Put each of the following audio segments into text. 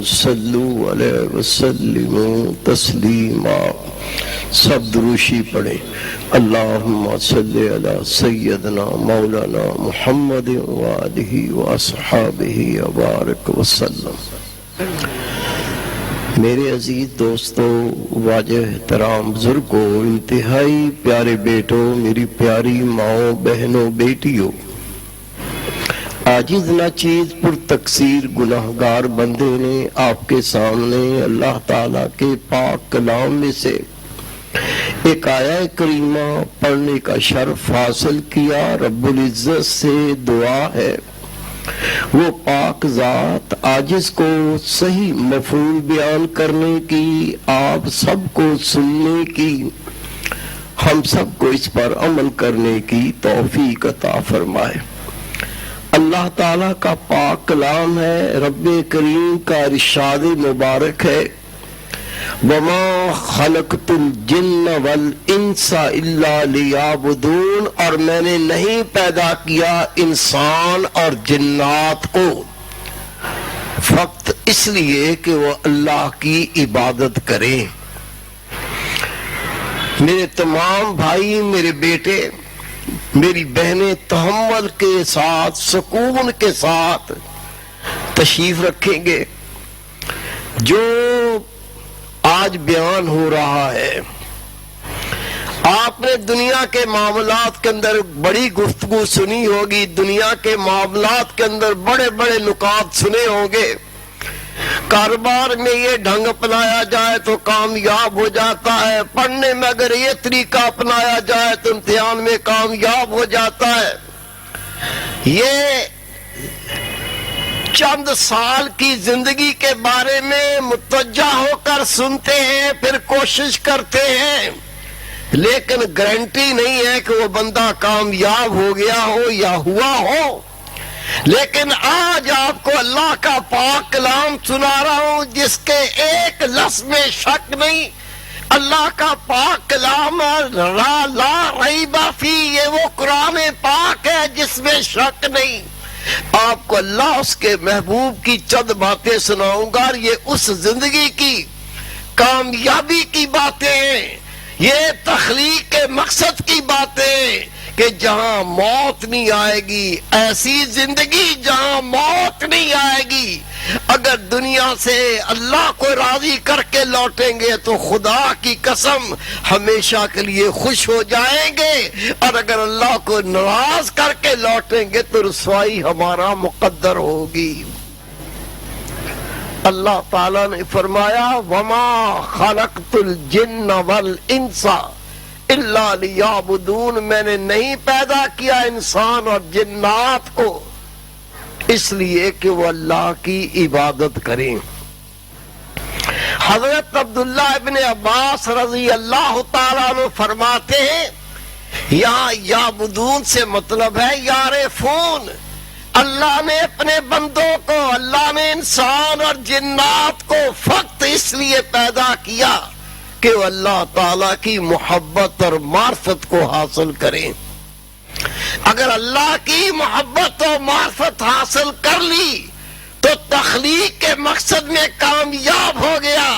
صلو علیہ وسلم تسلیما. سب دروشی پڑھیں. اللہم صلی علی سیدنا مولانا محمد وآلہ واصحابہ وبارک وسلم. میرے عزیز دوستو، واجہ احترام بزرگوں، انتہائی پیارے بیٹوں، میری پیاری ماؤں، بہنوں، بیٹیوں، عاجز ناچیز پر تقصیر گناہگار بندے نے آپ کے سامنے اللہ تعالیٰ کے پاک کلام میں سے ایک آیہ کریمہ پڑھنے کا شرف حاصل کیا. رب العزت سے دعا ہے وہ پاک ذات عاجز کو صحیح مفہوم بیان کرنے کی، آپ سب کو سننے کی، ہم سب کو اس پر عمل کرنے کی توفیق عطا فرمائے. اللہ تعالیٰ کا پاک کلام ہے، رب کریم کا ارشاد مبارک ہے، وَمَا خَلَقْتُ الْجِنَّ وَالْإِنسَ إِلَّا لِيَعْبُدُونَ، اور میں نے نہیں پیدا کیا انسان اور جنات کو فقط اس لیے کہ وہ اللہ کی عبادت کریں. میرے تمام بھائی، میرے بیٹے، میری بہنیں تحمل کے ساتھ، سکون کے ساتھ تشریف رکھیں گے. جو آج بیان ہو رہا ہے، آپ نے دنیا کے معاملات کے اندر بڑی گفتگو سنی ہوگی، دنیا کے معاملات کے اندر بڑے بڑے نکات سنے ہوں گے. کاروبار میں یہ ڈھنگ اپنایا جائے تو کامیاب ہو جاتا ہے، پڑھنے میں اگر یہ طریقہ اپنایا جائے تو امتحان میں کامیاب ہو جاتا ہے. یہ چند سال کی زندگی کے بارے میں متوجہ ہو کر سنتے ہیں، پھر کوشش کرتے ہیں، لیکن گارنٹی نہیں ہے کہ وہ بندہ کامیاب ہو گیا ہو یا ہوا ہو. لیکن آج آپ کو اللہ کا پاک کلام سنا رہا ہوں جس کے ایک لفظ میں شک نہیں. اللہ کا پاک کلام لا ریب فی، یہ وہ قرآن پاک ہے جس میں شک نہیں. آپ کو اللہ اس کے محبوب کی چند باتیں سناؤں گا، یہ اس زندگی کی کامیابی کی باتیں ہیں، یہ تخلیق کے مقصد کی باتیں کہ جہاں موت نہیں آئے گی، ایسی زندگی جہاں موت نہیں آئے گی. اگر دنیا سے اللہ کو راضی کر کے لوٹیں گے تو خدا کی قسم ہمیشہ کے لیے خوش ہو جائیں گے، اور اگر اللہ کو ناراض کر کے لوٹیں گے تو رسوائی ہمارا مقدر ہوگی. اللہ تعالیٰ نے فرمایا وَمَا خَلَقْتُ الْجِنَّ وَالْإِنسَ إِلَّا لِيَعْبُدُونَ، میں نے نہیں پیدا کیا انسان اور جنات کو اس لیے کہ وہ اللہ کی عبادت کریں. حضرت عبداللہ ابن عباس رضی اللہ تعالیٰ عنہ فرماتے ہیں، یہاں یعبدون سے مطلب ہے یعرفون. اللہ نے اپنے بندوں کو، اللہ نے انسان اور جنات کو فقط اس لیے پیدا کیا کہ وہ اللہ تعالیٰ کی محبت اور معرفت کو حاصل کریں. اگر اللہ کی محبت اور معرفت حاصل کر لی تو تخلیق کے مقصد میں کامیاب ہو گیا.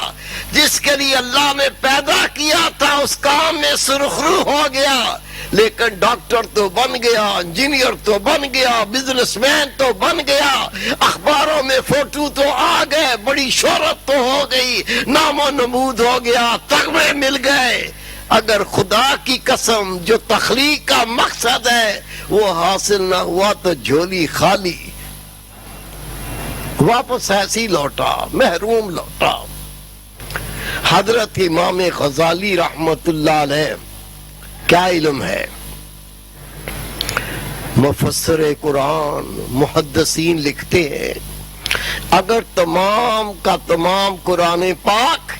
جس کے لیے اللہ نے پیدا کیا تھا اس کام میں سرخرو ہو گیا. لیکن ڈاکٹر تو بن گیا، انجینئر تو بن گیا، بزنس مین تو بن گیا، اخباروں میں فوٹو تو آ گئے، بڑی شہرت تو ہو گئی، نام و نمود ہو گیا، تغمے مل گئے. اگر خدا کی قسم جو تخلیق کا مقصد ہے وہ حاصل نہ ہوا تو جھولی خالی، واپس ایسی لوٹا، محروم لوٹا. حضرت امام غزالی رحمت اللہ علیہ کیا علم ہے، مفسر قرآن، محدثین لکھتے ہیں اگر تمام کا تمام قرآن پاک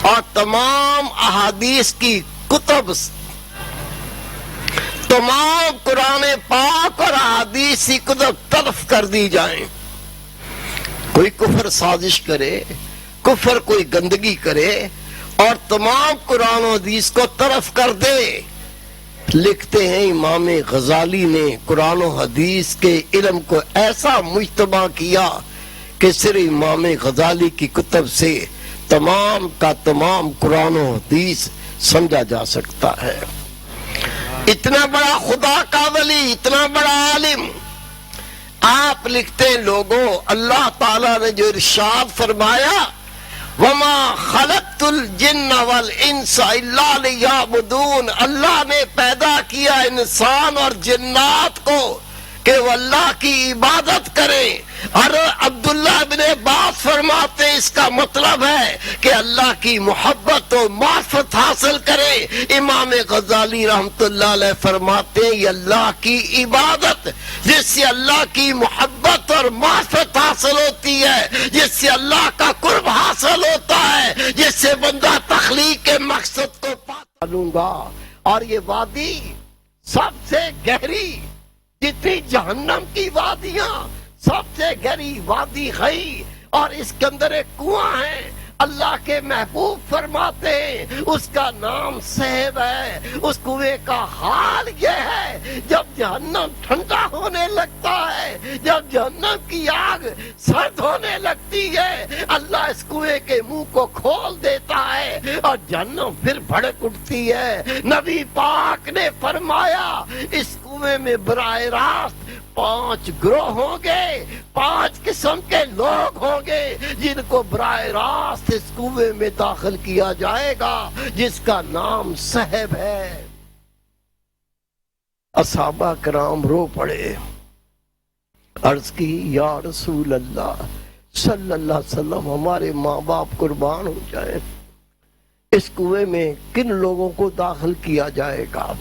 اور تمام احادیث کی کتب، تمام قرآن پاک اور احادیث کی کتب طرف کر دی جائیں، کوئی کفر سازش کرے، کفر کوئی گندگی کرے اور تمام قرآن و حدیث کو طرف کر دے. لکھتے ہیں امام غزالی نے قرآن و حدیث کے علم کو ایسا مجتمع کیا کہ صرف امام غزالی کی کتب سے تمام کا تمام قرآن و حدیث سمجھا جا سکتا ہے۔ اتنا بڑا خدا کا ولی، اتنا بڑا عالم، آپ لکھتے ہیں لوگوں، اللہ تعالیٰ نے جو ارشاد فرمایا وَمَا خَلَقْتُ الْجِنَّ وَالْإِنسَ إِلَّا لِيَعْبُدُونَ، اللہ نے پیدا کیا انسان اور جنات کو کہ وہ اللہ کی عبادت کریں۔ اور عبداللہ بن عباس فرماتے اس کا مطلب ہے کہ اللہ کی محبت و معرفت حاصل کرے۔ امام غزالی رحمت اللہ علیہ فرماتے یہ اللہ کی عبادت جس سے اللہ کی محبت اور معرفت حاصل ہوتی ہے، جس سے اللہ کا قرب حاصل ہوتا ہے، جس سے بندہ تخلیق کے مقصد کو پا لوں گا۔ اور یہ وادی سب سے گہری، جتنی جہنم کی وادیاں سب سے گہری وادی ہے، اور اس کے اندر ایک کنواں ہے۔ اللہ کے محبوب فرماتے ہیں اس کا نام صہب ہے۔ اس کنویں کا حال یہ ہے جب جہنم ٹھنڈا ہونے لگتا ہے، جب جہنم کی آگ سرد ہونے لگتی ہے، اللہ اس کنویں کے منہ کو کھول دیتا ہے اور جہنم پھر بھڑک اٹھتی ہے۔ نبی پاک نے فرمایا اس کنویں میں براہ راست 5 گروہ ہوں گے، 5 قسم کے لوگ ہوں گے جن کو براہ راست اس کنویں میں داخل کیا جائے گا جس کا نام صہب ہے۔ اصحابہ کرام رو پڑے، عرض کی یا رسول اللہ صلی اللہ علیہ وسلم ہمارے ماں باپ قربان ہو جائیں، اس کنویں میں کن لوگوں کو داخل کیا جائے گا؟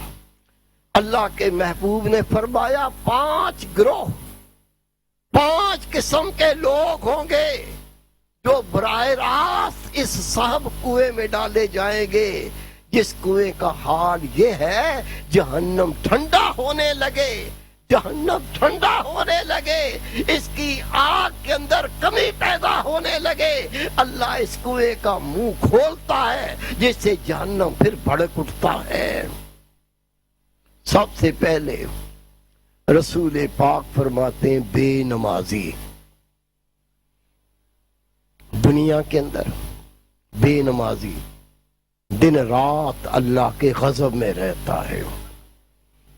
اللہ کے محبوب نے فرمایا 5 گروہ، 5 قسم کے لوگ ہوں گے جو براہ راست اس صاحب کنویں میں ڈالے جائیں گے جس کنویں کا حال یہ ہے جہنم ٹھنڈا ہونے لگے، جہنم ٹھنڈا ہونے لگے، اس کی آگ کے اندر کمی پیدا ہونے لگے، اللہ اس کنویں کا منہ کھولتا ہے جس سے جہنم پھر بھڑک اٹھتا ہے۔ سب سے پہلے رسول پاک فرماتے ہیں بے نمازی، دنیا کے اندر بے نمازی دن رات اللہ کے غضب میں رہتا ہے۔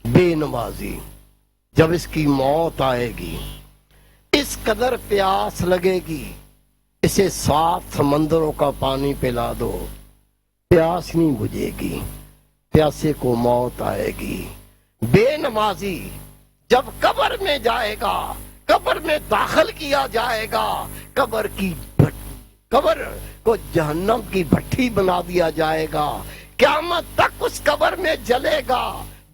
بے نمازی جب اس کی موت آئے گی، اس قدر پیاس لگے گی، اسے 7 سمندروں کا پانی پلا دو، پیاس نہیں بجھے گی، پیاسے کو موت آئے گی۔ بے نمازی جب قبر میں جائے گا، قبر میں داخل کیا جائے گا، قبر کو جہنم کی بھٹی بنا دیا جائے گا، قیامت تک اس قبر میں جلے گا،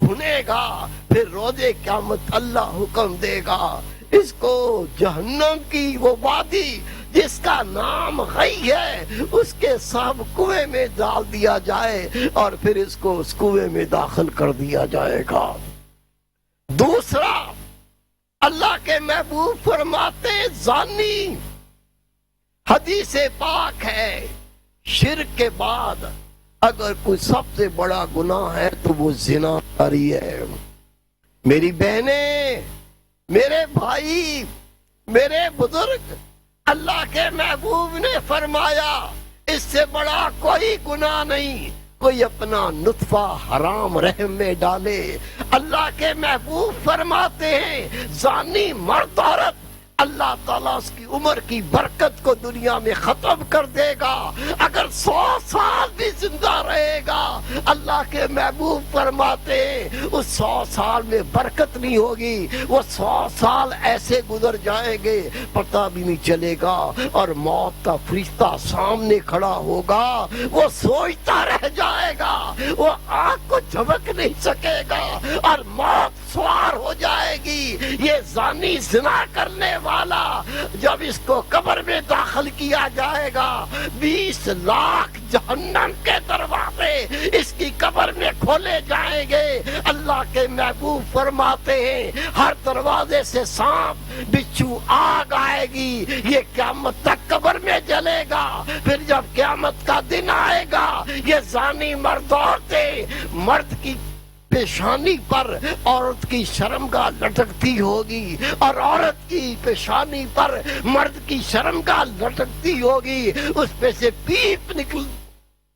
بھنے گا، پھر روزے قیامت اللہ حکم دے گا اس کو جہنم کی وہ وادی جس کا نام غی ہے اس کے سب کنویں میں ڈال دیا جائے اور پھر اس کو اس کنویں میں داخل کر دیا جائے گا۔ دوسرا، اللہ کے محبوب فرماتے زانی، حدیث پاک ہے شرک کے بعد اگر کوئی سب سے بڑا گناہ ہے تو وہ زنا کاری ہے۔ میری بہنیں، میرے بھائی، میرے بزرگ، اللہ کے محبوب نے فرمایا اس سے بڑا کوئی گناہ نہیں کوئی اپنا نطفہ حرام رحم میں ڈالے۔ اللہ کے محبوب فرماتے ہیں زانی مرد عورت اللہ تعالیٰ اس کی عمر کی برکت کو دنیا میں ختم کر دے گا۔ اگر 100 سال بھی زندہ رہے گا اللہ کے محبوب فرماتے ہیں اس 100 سال میں برکت نہیں ہوگی، وہ 100 سال ایسے گزر جائیں گے پتہ بھی نہیں چلے گا، اور موت کا فرشتہ سامنے کھڑا ہوگا، وہ سوچتا رہ جائے گا، وہ آنکھ کو جھپک نہیں سکے گا اور موت سوار ہو جائے گی۔ یہ زانی زنا کرنے والا جب اس کو قبر میں داخل کیا جائے گا 20 لاکھ جہنم کے دروازے اس کی قبر میں کھولے جائیں گے۔ اللہ کے محبوب فرماتے ہیں ہر دروازے سے سانپ بچھو آگ آئے گی، یہ قیامت تک قبر میں جلے گا۔ پھر جب قیامت کا دن آئے گا یہ زانی مرد عورتیں مرد کی پیشانی پر عورت کی شرمگاہ لٹکتی ہوگی اور عورت کی پیشانی پر مرد کی شرمگاہ لٹکتی ہوگی، اس پہ سے پیپ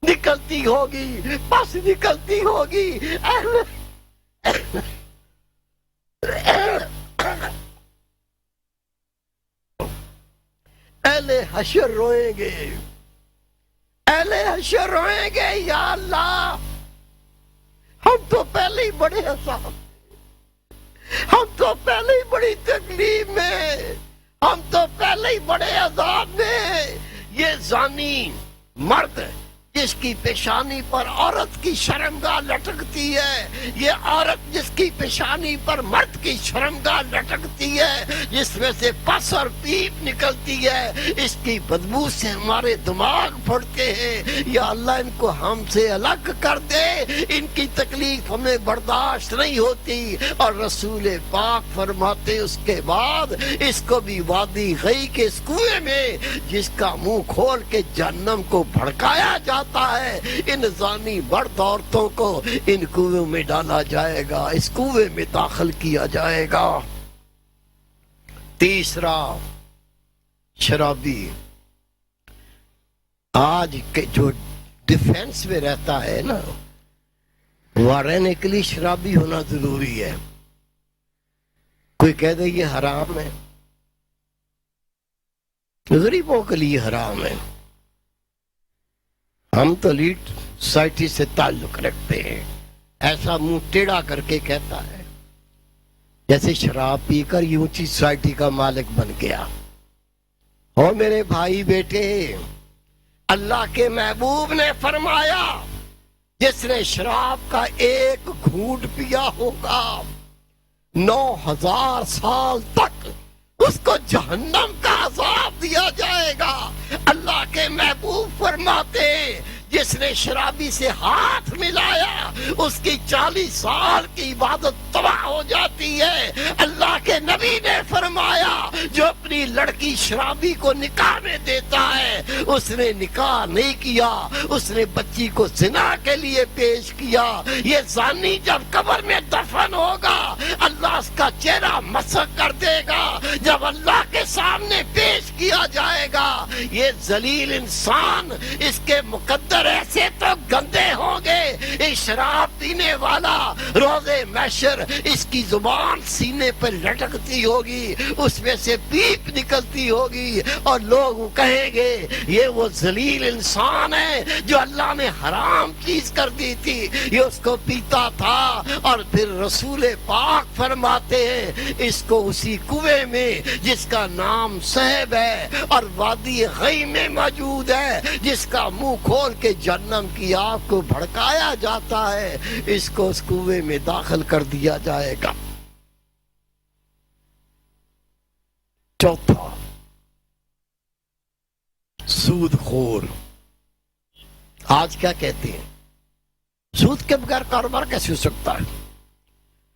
نکلتی ہوگی، پس نکلتی ہوگی۔ اہل حشر روئیں گے، اہل حشر روئیں گے، یا اللہ ہم تو پہلے ہی بڑے حساب، ہم تو پہلے ہی بڑی تکلیف میں، ہم تو پہلے ہی بڑے عذاب میں۔ یہ زانی مرد جس کی پیشانی پر عورت کی شرمگاہ لٹکتی ہے، یہ عورت جس کی پیشانی پر مرد کی شرمگاہ لٹکتی ہے، جس میں سے پس اور پیپ نکلتی ہے، اس کی بدبو سے ہمارے دماغ پھٹتے ہیں۔ یا اللہ ان کو ہم سے الگ کر دے، ان کی تکلیف ہمیں برداشت نہیں ہوتی۔ اور رسول پاک فرماتے اس کے بعد اس کو بھی وادی غی کے اس کنویں میں جس کا منہ کھول کے جہنم کو بھڑکایا جاتا ہے، ان زانی مرد عورتوں کو ان کنویں میں ڈالا جائے گا، اس کنویں میں داخل کیا جائے گا۔ تیسرا، شرابی۔ آج کے جو ڈیفینس میں رہتا ہے نا، وہاں رہنے کے لیے شرابی ہونا ضروری ہے۔ کوئی کہہ دے یہ حرام ہے، غریبوں کے لیے حرام ہے۔ ہم تو لیٹ سوسائٹی سے تعلق رکھتے ہیں، ایسا منہ ٹیڑھا کر کے کہتا ہے جیسے شراب پی کر یہ اونچی سوسائٹی کا مالک بن گیا۔ اور میرے بھائی بیٹے، اللہ کے محبوب نے فرمایا جس نے شراب کا ایک گھونٹ پیا ہوگا 9000 سال تک اس کو جہنم کا عذاب دیا جائے گا۔ اللہ کے محبوب فرماتے جس نے شرابی سے ہاتھ ملایا اس کی 40 سال کی عبادت تباہ ہو جاتی ہے۔ اللہ کے نبی نے فرمایا جو اپنی لڑکی شرابی کو نکاح میں دیتا ہے اس نے نکاح نہیں کیا، اس نے بچی کو زنا کے لیے پیش کیا۔ یہ زانی جب قبر میں دفن ہوگا اللہ اس کا چہرہ مسخ کر دے گا، جب اللہ کے سامنے پیش کیا جائے گا یہ ذلیل انسان، اس کے مقدر ایسے تو گندے ہوں گے۔ اس شراب پینے والا روز محشر اس کی زبان سینے پر لٹکتی ہوگی، اس میں سے پیپ نکلتی ہوگی اور لوگ کہیں گے یہ وہ ذلیل انسان ہے جو اللہ نے حرام چیز کر دی تھی، یہ اس کو پیتا تھا۔ اور پھر رسول پاک فرماتے ہیں اس کو اسی کنویں میں جس کا نام صہب ہے اور وادی غی میں موجود ہے، جس کا منہ کھول کے جہنم کی آگ کو بھڑکایا جاتا ہے، اس کو اس کنویں میں داخل کر دیا جائے گا۔ چوتھا، سود خور۔ آج کیا کہتے ہیں سود کے بغیر کاروبار کیسے ہو سکتا ہے،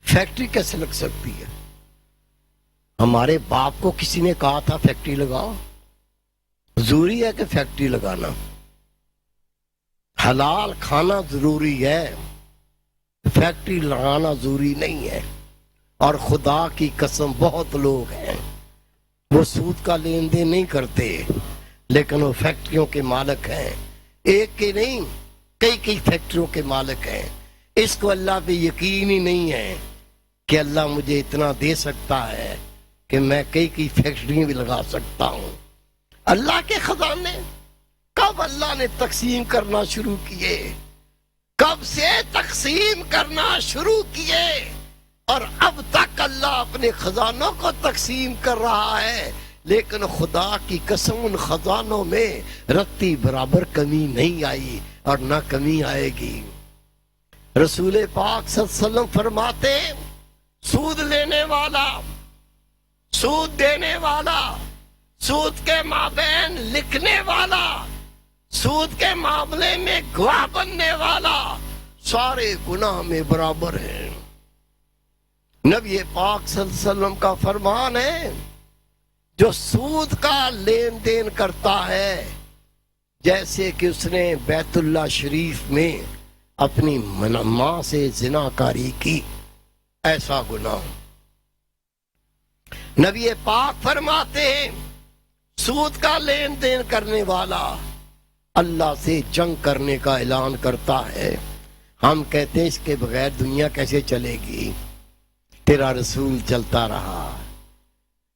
فیکٹری کیسے لگ سکتی ہے؟ ہمارے باپ کو کسی نے کہا تھا فیکٹری لگاؤ، ضروری ہے کہ فیکٹری لگانا؟ حلال کھانا ضروری ہے، فیکٹری لگانا ضروری نہیں ہے۔ اور خدا کی قسم بہت لوگ ہیں وہ سود کا لین دین نہیں کرتے لیکن وہ فیکٹریوں کے مالک ہیں، ایک کے نہیں کئی فیکٹریوں کے مالک ہیں۔ اس کو اللہ پہ یقین ہی نہیں ہے کہ اللہ مجھے اتنا دے سکتا ہے کہ میں کئی فیکٹریاں بھی لگا سکتا ہوں۔ اللہ کے خزانے کب اللہ نے تقسیم کرنا شروع کیے، کب سے تقسیم کرنا شروع کیے، اور اب تک اللہ اپنے خزانوں کو تقسیم کر رہا ہے، لیکن خدا کی قسم ان خزانوں میں رتی برابر کمی نہیں آئی اور نہ کمی آئے گی۔ رسول پاک صلی اللہ علیہ وسلم فرماتے سود لینے والا، سود دینے والا، سود کے مابین لکھنے والا، سود کے معاملے میں گواہ بننے والا سارے گناہ میں برابر ہیں۔ نبی پاک صلی اللہ علیہ وسلم کا فرمان ہے جو سود کا لین دین کرتا ہے جیسے کہ اس نے بیت اللہ شریف میں اپنی ماں سے زنا کاری کی، ایسا گناہ۔ نبی پاک فرماتے ہیں سود کا لین دین کرنے والا اللہ سے جنگ کرنے کا اعلان کرتا ہے۔ ہم کہتے ہیں اس کے بغیر دنیا کیسے چلے گی؟ تیرا رسول چلتا رہا،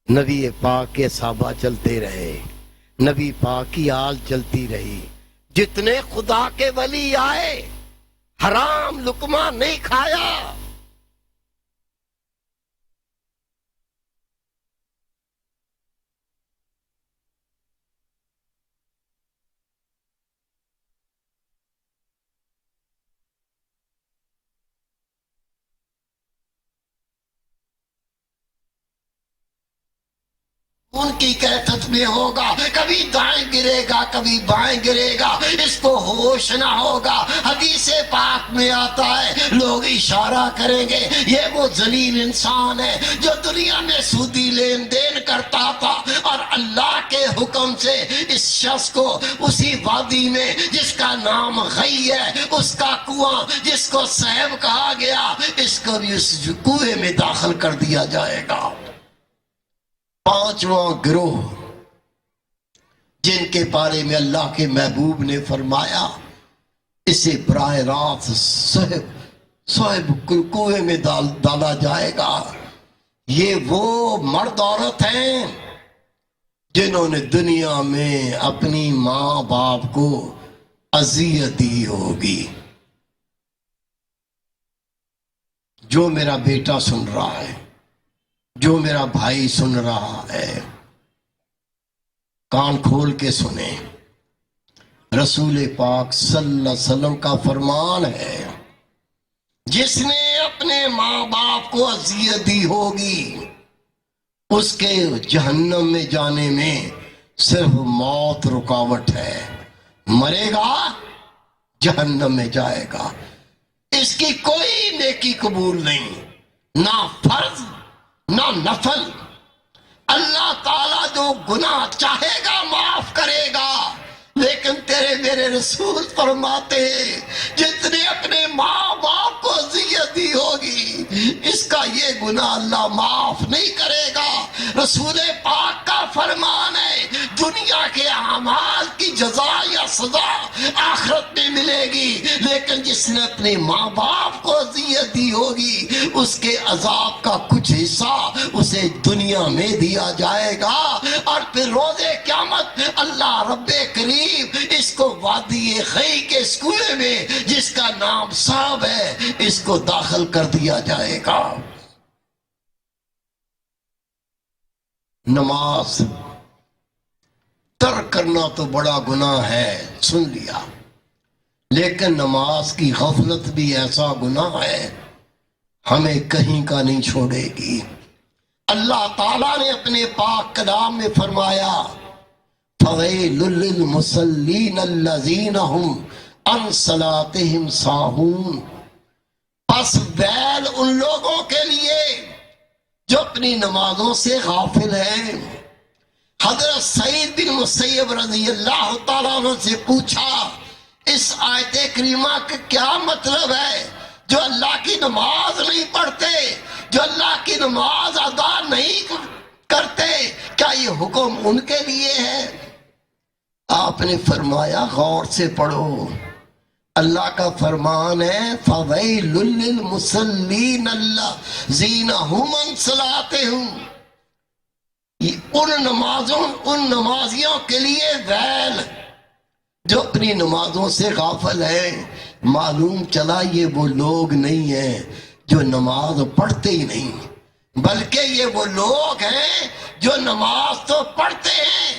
نبی پاک کے صحابہ چلتے رہے، نبی پاک کی آل چلتی رہی، جتنے خدا کے ولی آئے حرام لقمہ نہیں کھایا۔ ان کی کیفیت میں ہوگا، کبھی دائیں گرے گا کبھی بائیں گرے گا، اس کو ہوش نہ ہوگا۔ حدیث پاک میں آتا ہے لوگ اشارہ کریں گے یہ وہ ذلیل انسان ہے جو دنیا میں سودی لین دین کرتا تھا، اور اللہ کے حکم سے اس شخص کو اسی وادی میں جس کا نام غی ہے، اس کا کنواں جس کو صیب کہا گیا، اس کو بھی اس کنویں میں داخل کر دیا جائے گا۔ پانچواں گروہ جن کے بارے میں اللہ کے محبوب نے فرمایا اسے براہ راست صاحب کنویں میں ڈالا جائے گا، یہ وہ مرد عورت ہیں جنہوں نے دنیا میں اپنی ماں باپ کو اذیت دی ہوگی۔ جو میرا بیٹا سن رہا ہے، جو میرا بھائی سن رہا ہے، کان کھول کے سنیں، رسول پاک صلی اللہ علیہ وسلم کا فرمان ہے جس نے اپنے ماں باپ کو اذیت دی ہوگی اس کے جہنم میں جانے میں صرف موت رکاوٹ ہے، مرے گا جہنم میں جائے گا، اس کی کوئی نیکی قبول نہیں، نہ فرض نہ نفل۔ اللہ تعالیٰ جو گناہ چاہے گا معاف کرے گا، لیکن تیرے میرے رسول فرماتے ہیں جس نے اپنے ماں باپ کو اذیت دی ہوگی اس کا یہ گناہ اللہ معاف نہیں کرے گا۔ رسول پاک کا فرمان ہے دنیا کے اعمال کی جزا یا سزا آخرت میں ملے گی، لیکن جس نے اپنے ماں باپ کو اذیت دی ہوگی اس کے عذاب کا کچھ حصہ اسے دنیا میں دیا جائے گا، اور پھر روز قیامت اللہ رب کریم اس کو وادی غی کے اس کنویں میں جس کا نام صاحب ہے اس کو داخل کر دیا جائے گا۔ نماز ترک کرنا تو بڑا گناہ ہے، سن لیا، لیکن نماز کی غفلت بھی ایسا گناہ ہے ہمیں کہیں کا نہیں چھوڑے گی۔ اللہ تعالیٰ نے اپنے پاک کلام میں فرمایا فَوَيْلٌ لِّلْمُصَلِّينَ الَّذِينَ هُمْ عَنْ صَلَاتِهِمْ سَاهُونَ، پس ویل ان لوگوں کے لیے جو اپنی نمازوں سے غافل ہیں۔ حضرت سعید بن مسیب رضی اللہ تعالیٰ عنہ سے پوچھا اس آیت کریمہ کا کیا مطلب ہے؟ جو اللہ کی نماز نہیں پڑھتے، جو اللہ کی نماز ادا نہیں کرتے، کیا یہ حکم ان کے لیے ہے؟ آپ نے فرمایا غور سے پڑھو، اللہ کا فرمان ہے فَوَيْلٌ لِّلْمُصَلِّينَ الَّذِينَ هُمْ عَنْ صَلَاتِهِمْ، ان نمازیوں کے لیے ویل جو اپنی نمازوں سے غافل ہیں۔ معلوم چلا یہ وہ لوگ نہیں ہیں جو نماز پڑھتے ہی نہیں، بلکہ یہ وہ لوگ ہیں جو نماز تو پڑھتے ہیں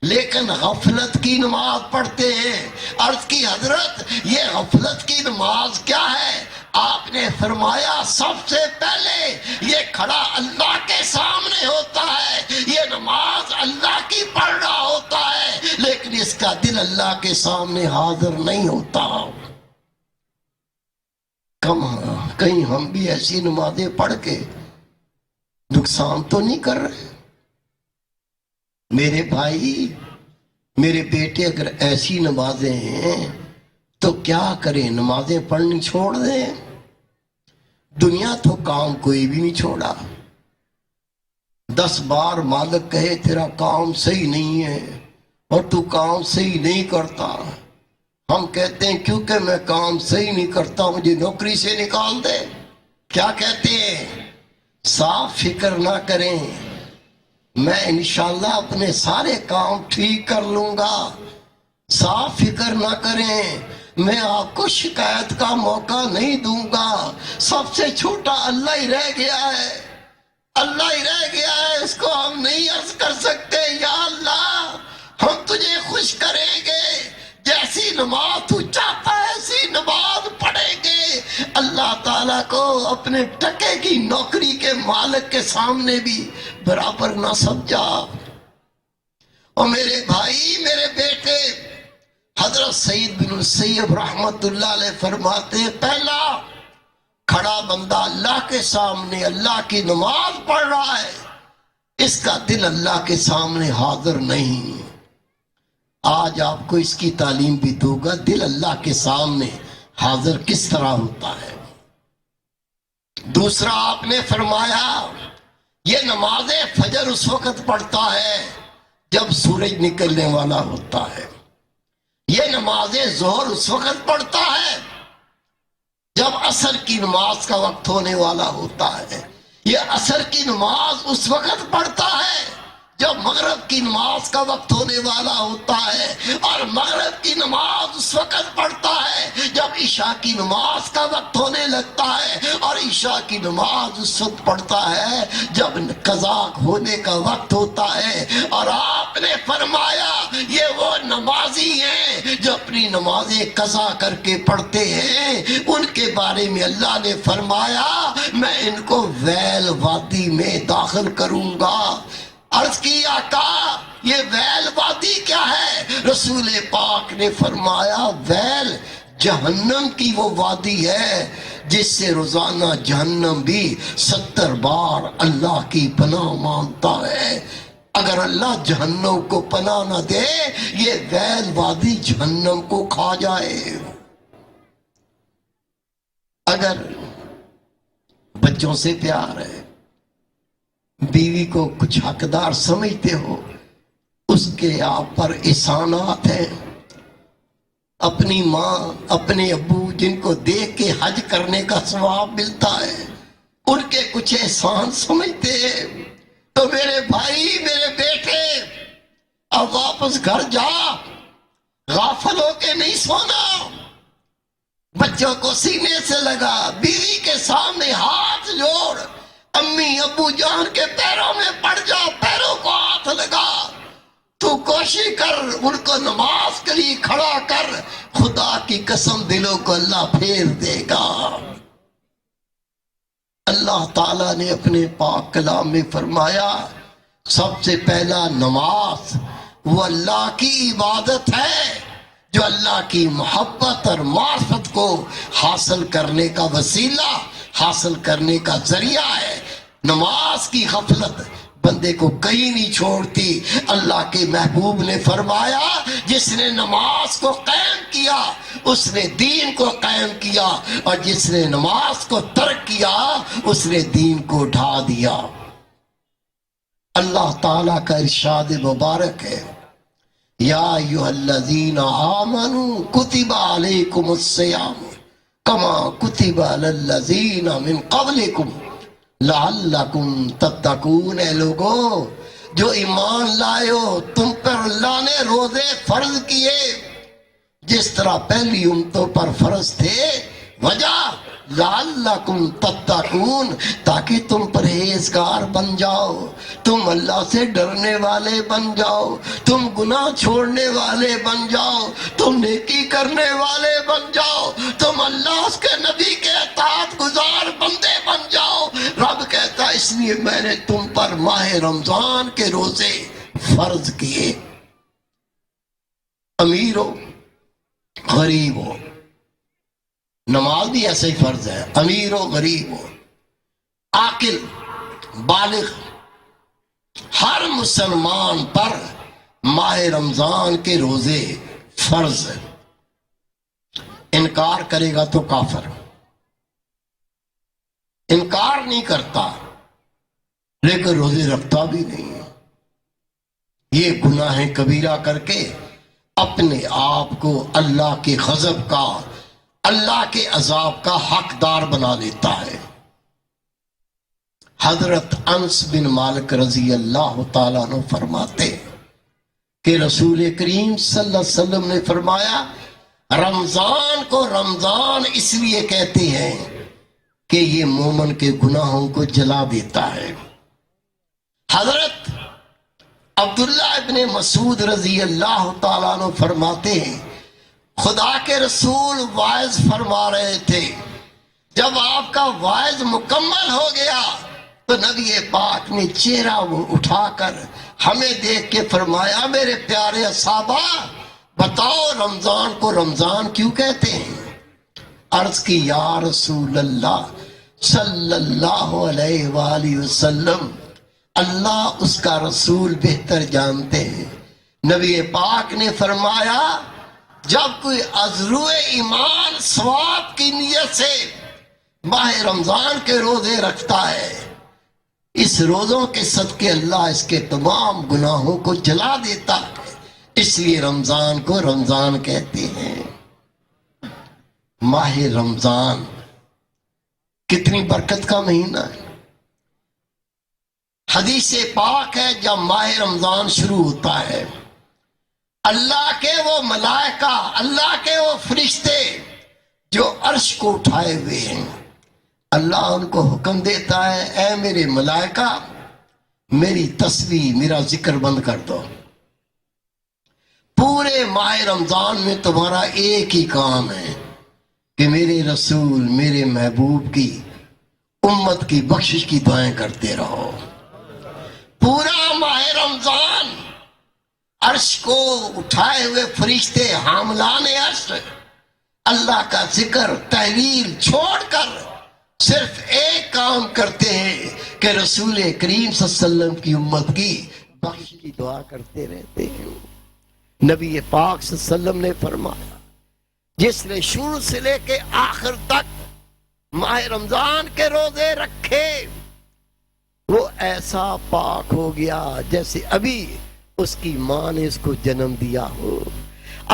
لیکن غفلت کی نماز پڑھتے ہیں۔ عرض کی حضرت یہ غفلت کی نماز کیا ہے؟ آپ نے فرمایا سب سے پہلے یہ کھڑا اللہ کے سامنے ہوتا ہے، یہ نماز اللہ کی پڑھ رہا ہوتا ہے، لیکن اس کا دل اللہ کے سامنے حاضر نہیں ہوتا۔ کہیں ہم بھی ایسی نمازیں پڑھ کے نقصان تو نہیں کر رہے؟ میرے بھائی، میرے بیٹے، اگر ایسی نمازیں ہیں تو کیا کریں؟ نمازیں پڑھنی چھوڑ دیں؟ دنیا تو کام کوئی بھی نہیں چھوڑا. 10 بار مالک کہے تیرا کام صحیح نہیں ہے اور تو کام صحیح نہیں کرتا، ہم کہتے ہیں کیونکہ میں کام صحیح نہیں کرتا مجھے نوکری سے نکال دے. کیا کہتے ہیں؟ صاف فکر نہ کریں، میں انشاءاللہ اپنے سارے کام ٹھیک کر لوں گا. صاف فکر نہ کریں، میں آپ کو شکایت کا موقع نہیں دوں گا. سب سے چھوٹا اللہ ہی رہ گیا ہے، اللہ ہی رہ گیا ہے، اس کو ہم نہیں عرض کر سکتے یا اللہ ہم تجھے خوش کریں گے، جیسی نماز تو چاہتا ہے ایسی نماز پڑھیں گے. اللہ تعالیٰ کو اپنے ٹکے کی نوکری کے مالک کے سامنے بھی برابر نہ سمجھا. اور میرے بھائی، میرے بیٹے، حضرت سعید بن السیب رحمت اللہ علیہ فرماتے ہیں پہلا کھڑا بندہ اللہ کے سامنے اللہ کی نماز پڑھ رہا ہے، اس کا دل اللہ کے سامنے حاضر نہیں. آج آپ کو اس کی تعلیم بھی دوں گا دل اللہ کے سامنے حاضر کس طرح ہوتا ہے. دوسرا آپ نے فرمایا یہ نماز فجر اس وقت پڑھتا ہے جب سورج نکلنے والا ہوتا ہے. یہ نماز ظہر اس وقت پڑھتا ہے جب عصر کی نماز کا وقت ہونے والا ہوتا ہے. یہ عصر کی نماز اس وقت پڑھتا ہے جب مغرب کی نماز کا وقت ہونے والا ہوتا ہے. اور مغرب کی نماز اس وقت پڑھتا ہے جب عشاء کی نماز کا وقت ہونے لگتا ہے. اور عشاء کی نماز اس وقت پڑھتا ہے جب قضا ہونے کا وقت ہوتا ہے. اور آپ نے فرمایا یہ وہ نمازی ہیں جو اپنی نمازیں قضا کر کے پڑھتے ہیں، ان کے بارے میں اللہ نے فرمایا میں ان کو ویل وادی میں داخل کروں گا. عرض کی آقا یہ ویل وادی کیا ہے؟ رسول پاک نے فرمایا ویل جہنم کی وہ وادی ہے جس سے روزانہ جہنم بھی 70 بار اللہ کی پناہ مانگتا ہے. اگر اللہ جہنم کو پناہ نہ دے یہ ویل وادی جہنم کو کھا جائے. اگر بچوں سے پیار ہے، بیوی کو کچھ حقدار سمجھتے ہو، اس کے آپ پر احسانات ہیں. اپنی ماں اپنے ابو جن کو دیکھ کے حج کرنے کا ثواب ملتا ہے ان کے کچھ احسان سمجھتے ہیں. تو میرے بھائی، میرے بیٹے، اب واپس گھر جا، غافل ہو کے نہیں سونا. بچوں کو سینے سے لگا، بیوی کے سامنے ہاتھ جوڑ، امی ابو جان کے پیروں میں پڑ جا، پیروں کو ہاتھ لگا. تو کوشش کر ان کو نماز کے لیے کھڑا کر، خدا کی قسم دلوں کو اللہ پھیر دے گا. اللہ تعالیٰ نے اپنے پاک کلام میں فرمایا سب سے پہلا نماز وہ اللہ کی عبادت ہے جو اللہ کی محبت اور معرفت کو حاصل کرنے کا وسیلہ، حاصل کرنے کا ذریعہ ہے. نماز کی غفلت بندے کو کہیں نہیں چھوڑتی. اللہ کے محبوب نے فرمایا جس نے نماز کو قائم کیا اس نے دین کو قائم کیا، اور جس نے نماز کو ترک کیا اس نے دین کو ڈھا دیا. اللہ تعالیٰ کا ارشاد مبارک ہے یا ایھا الذین آمنوا کتب علیکم الصیام کما کتب علی الذین من قبلکم لعلکم تتقون. اے لوگو جو ایمان لائے ہو تم پر اللہ نے روزے فرض کیے جس طرح پہلی امتوں پر فرض تھے. وجہ لعلکم تتقون، تاکہ تم پرہیزگار بن جاؤ، تم اللہ سے ڈرنے والے بن جاؤ، تم گناہ چھوڑنے والے بن جاؤ، تم نیکی کرنے والے بن جاؤ، تم اللہ اس کے نبی کے اطاعت گزار بندے بن جاؤ. رب کہتا اس لیے میں نے تم پر ماہ رمضان کے روزے فرض کیے. امیر ہو غریب ہو، نماز بھی ایسے ہی فرض ہے. امیر ہو غریب ہو، عاقل بالغ، ہر مسلمان پر ماہ رمضان کے روزے فرض ہے. انکار کرے گا تو کافر، انکار نہیں کرتا لیکن روزے رکھتا بھی نہیں ہے، یہ گناہ کبیرہ کر کے اپنے آپ کو اللہ کے غضب کا، اللہ کے عذاب کا حقدار بنا لیتا ہے۔ حضرت انس بن مالک رضی اللہ تعالیٰ عنہ فرماتے کہ رسول کریم صلی اللہ علیہ وسلم نے فرمایا رمضان کو رمضان اس لیے کہتے ہیں کہ یہ مومن کے گناہوں کو جلا دیتا ہے۔ حضرت عبداللہ ابن مسعود رضی اللہ تعالیٰ عنہ فرماتے ہیں خدا کے رسول واعظ فرما رہے تھے، جب آپ کا واعظ مکمل ہو گیا تو نبی پاک نے چہرہ وہ اٹھا کر ہمیں دیکھ کے فرمایا میرے پیارے صحابہ بتاؤ رمضان کو رمضان کیوں کہتے ہیں؟ عرض کی یا رسول اللہ صلی اللہ علیہ وآلہ وسلم، اللہ اس کا رسول بہتر جانتے ہیں۔ نبی پاک نے فرمایا جب کوئی عذرو ایمان ثواب کی نیت سے ماہ رمضان کے روزے رکھتا ہے، اس روزوں کے صدقے اللہ اس کے تمام گناہوں کو جلا دیتا ہے، اس لیے رمضان کو رمضان کہتے ہیں۔ ماہ رمضان کتنی برکت کا مہینہ ہے۔ حدیث پاک ہے جب ماہ رمضان شروع ہوتا ہے اللہ کے وہ ملائکہ، اللہ کے وہ فرشتے جو عرش کو اٹھائے ہوئے ہیں، اللہ ان کو حکم دیتا ہے اے میرے ملائکہ میری تسبیح میرا ذکر بند کر دو، پورے ماہ رمضان میں تمہارا ایک ہی کام ہے کہ میرے رسول میرے محبوب کی امت کی بخشش کی دعائیں کرتے رہو۔ پورا ماہ رمضان عرش کو اٹھائے ہوئے فرشتے حاملان عرش اللہ کا ذکر تحلیل چھوڑ کر صرف ایک کام کرتے ہیں کہ رسول کریم صلی اللہ علیہ وسلم کی امت کی بخشش کی دعا کرتے رہتے ہیں۔ نبی پاک صلی اللہ علیہ وسلم نے فرمایا جس نے شروع سے لے کے آخر تک ماہ رمضان کے روزے رکھے وہ ایسا پاک ہو گیا جیسے ابھی اس کی ماں نے اس کو جنم دیا ہو۔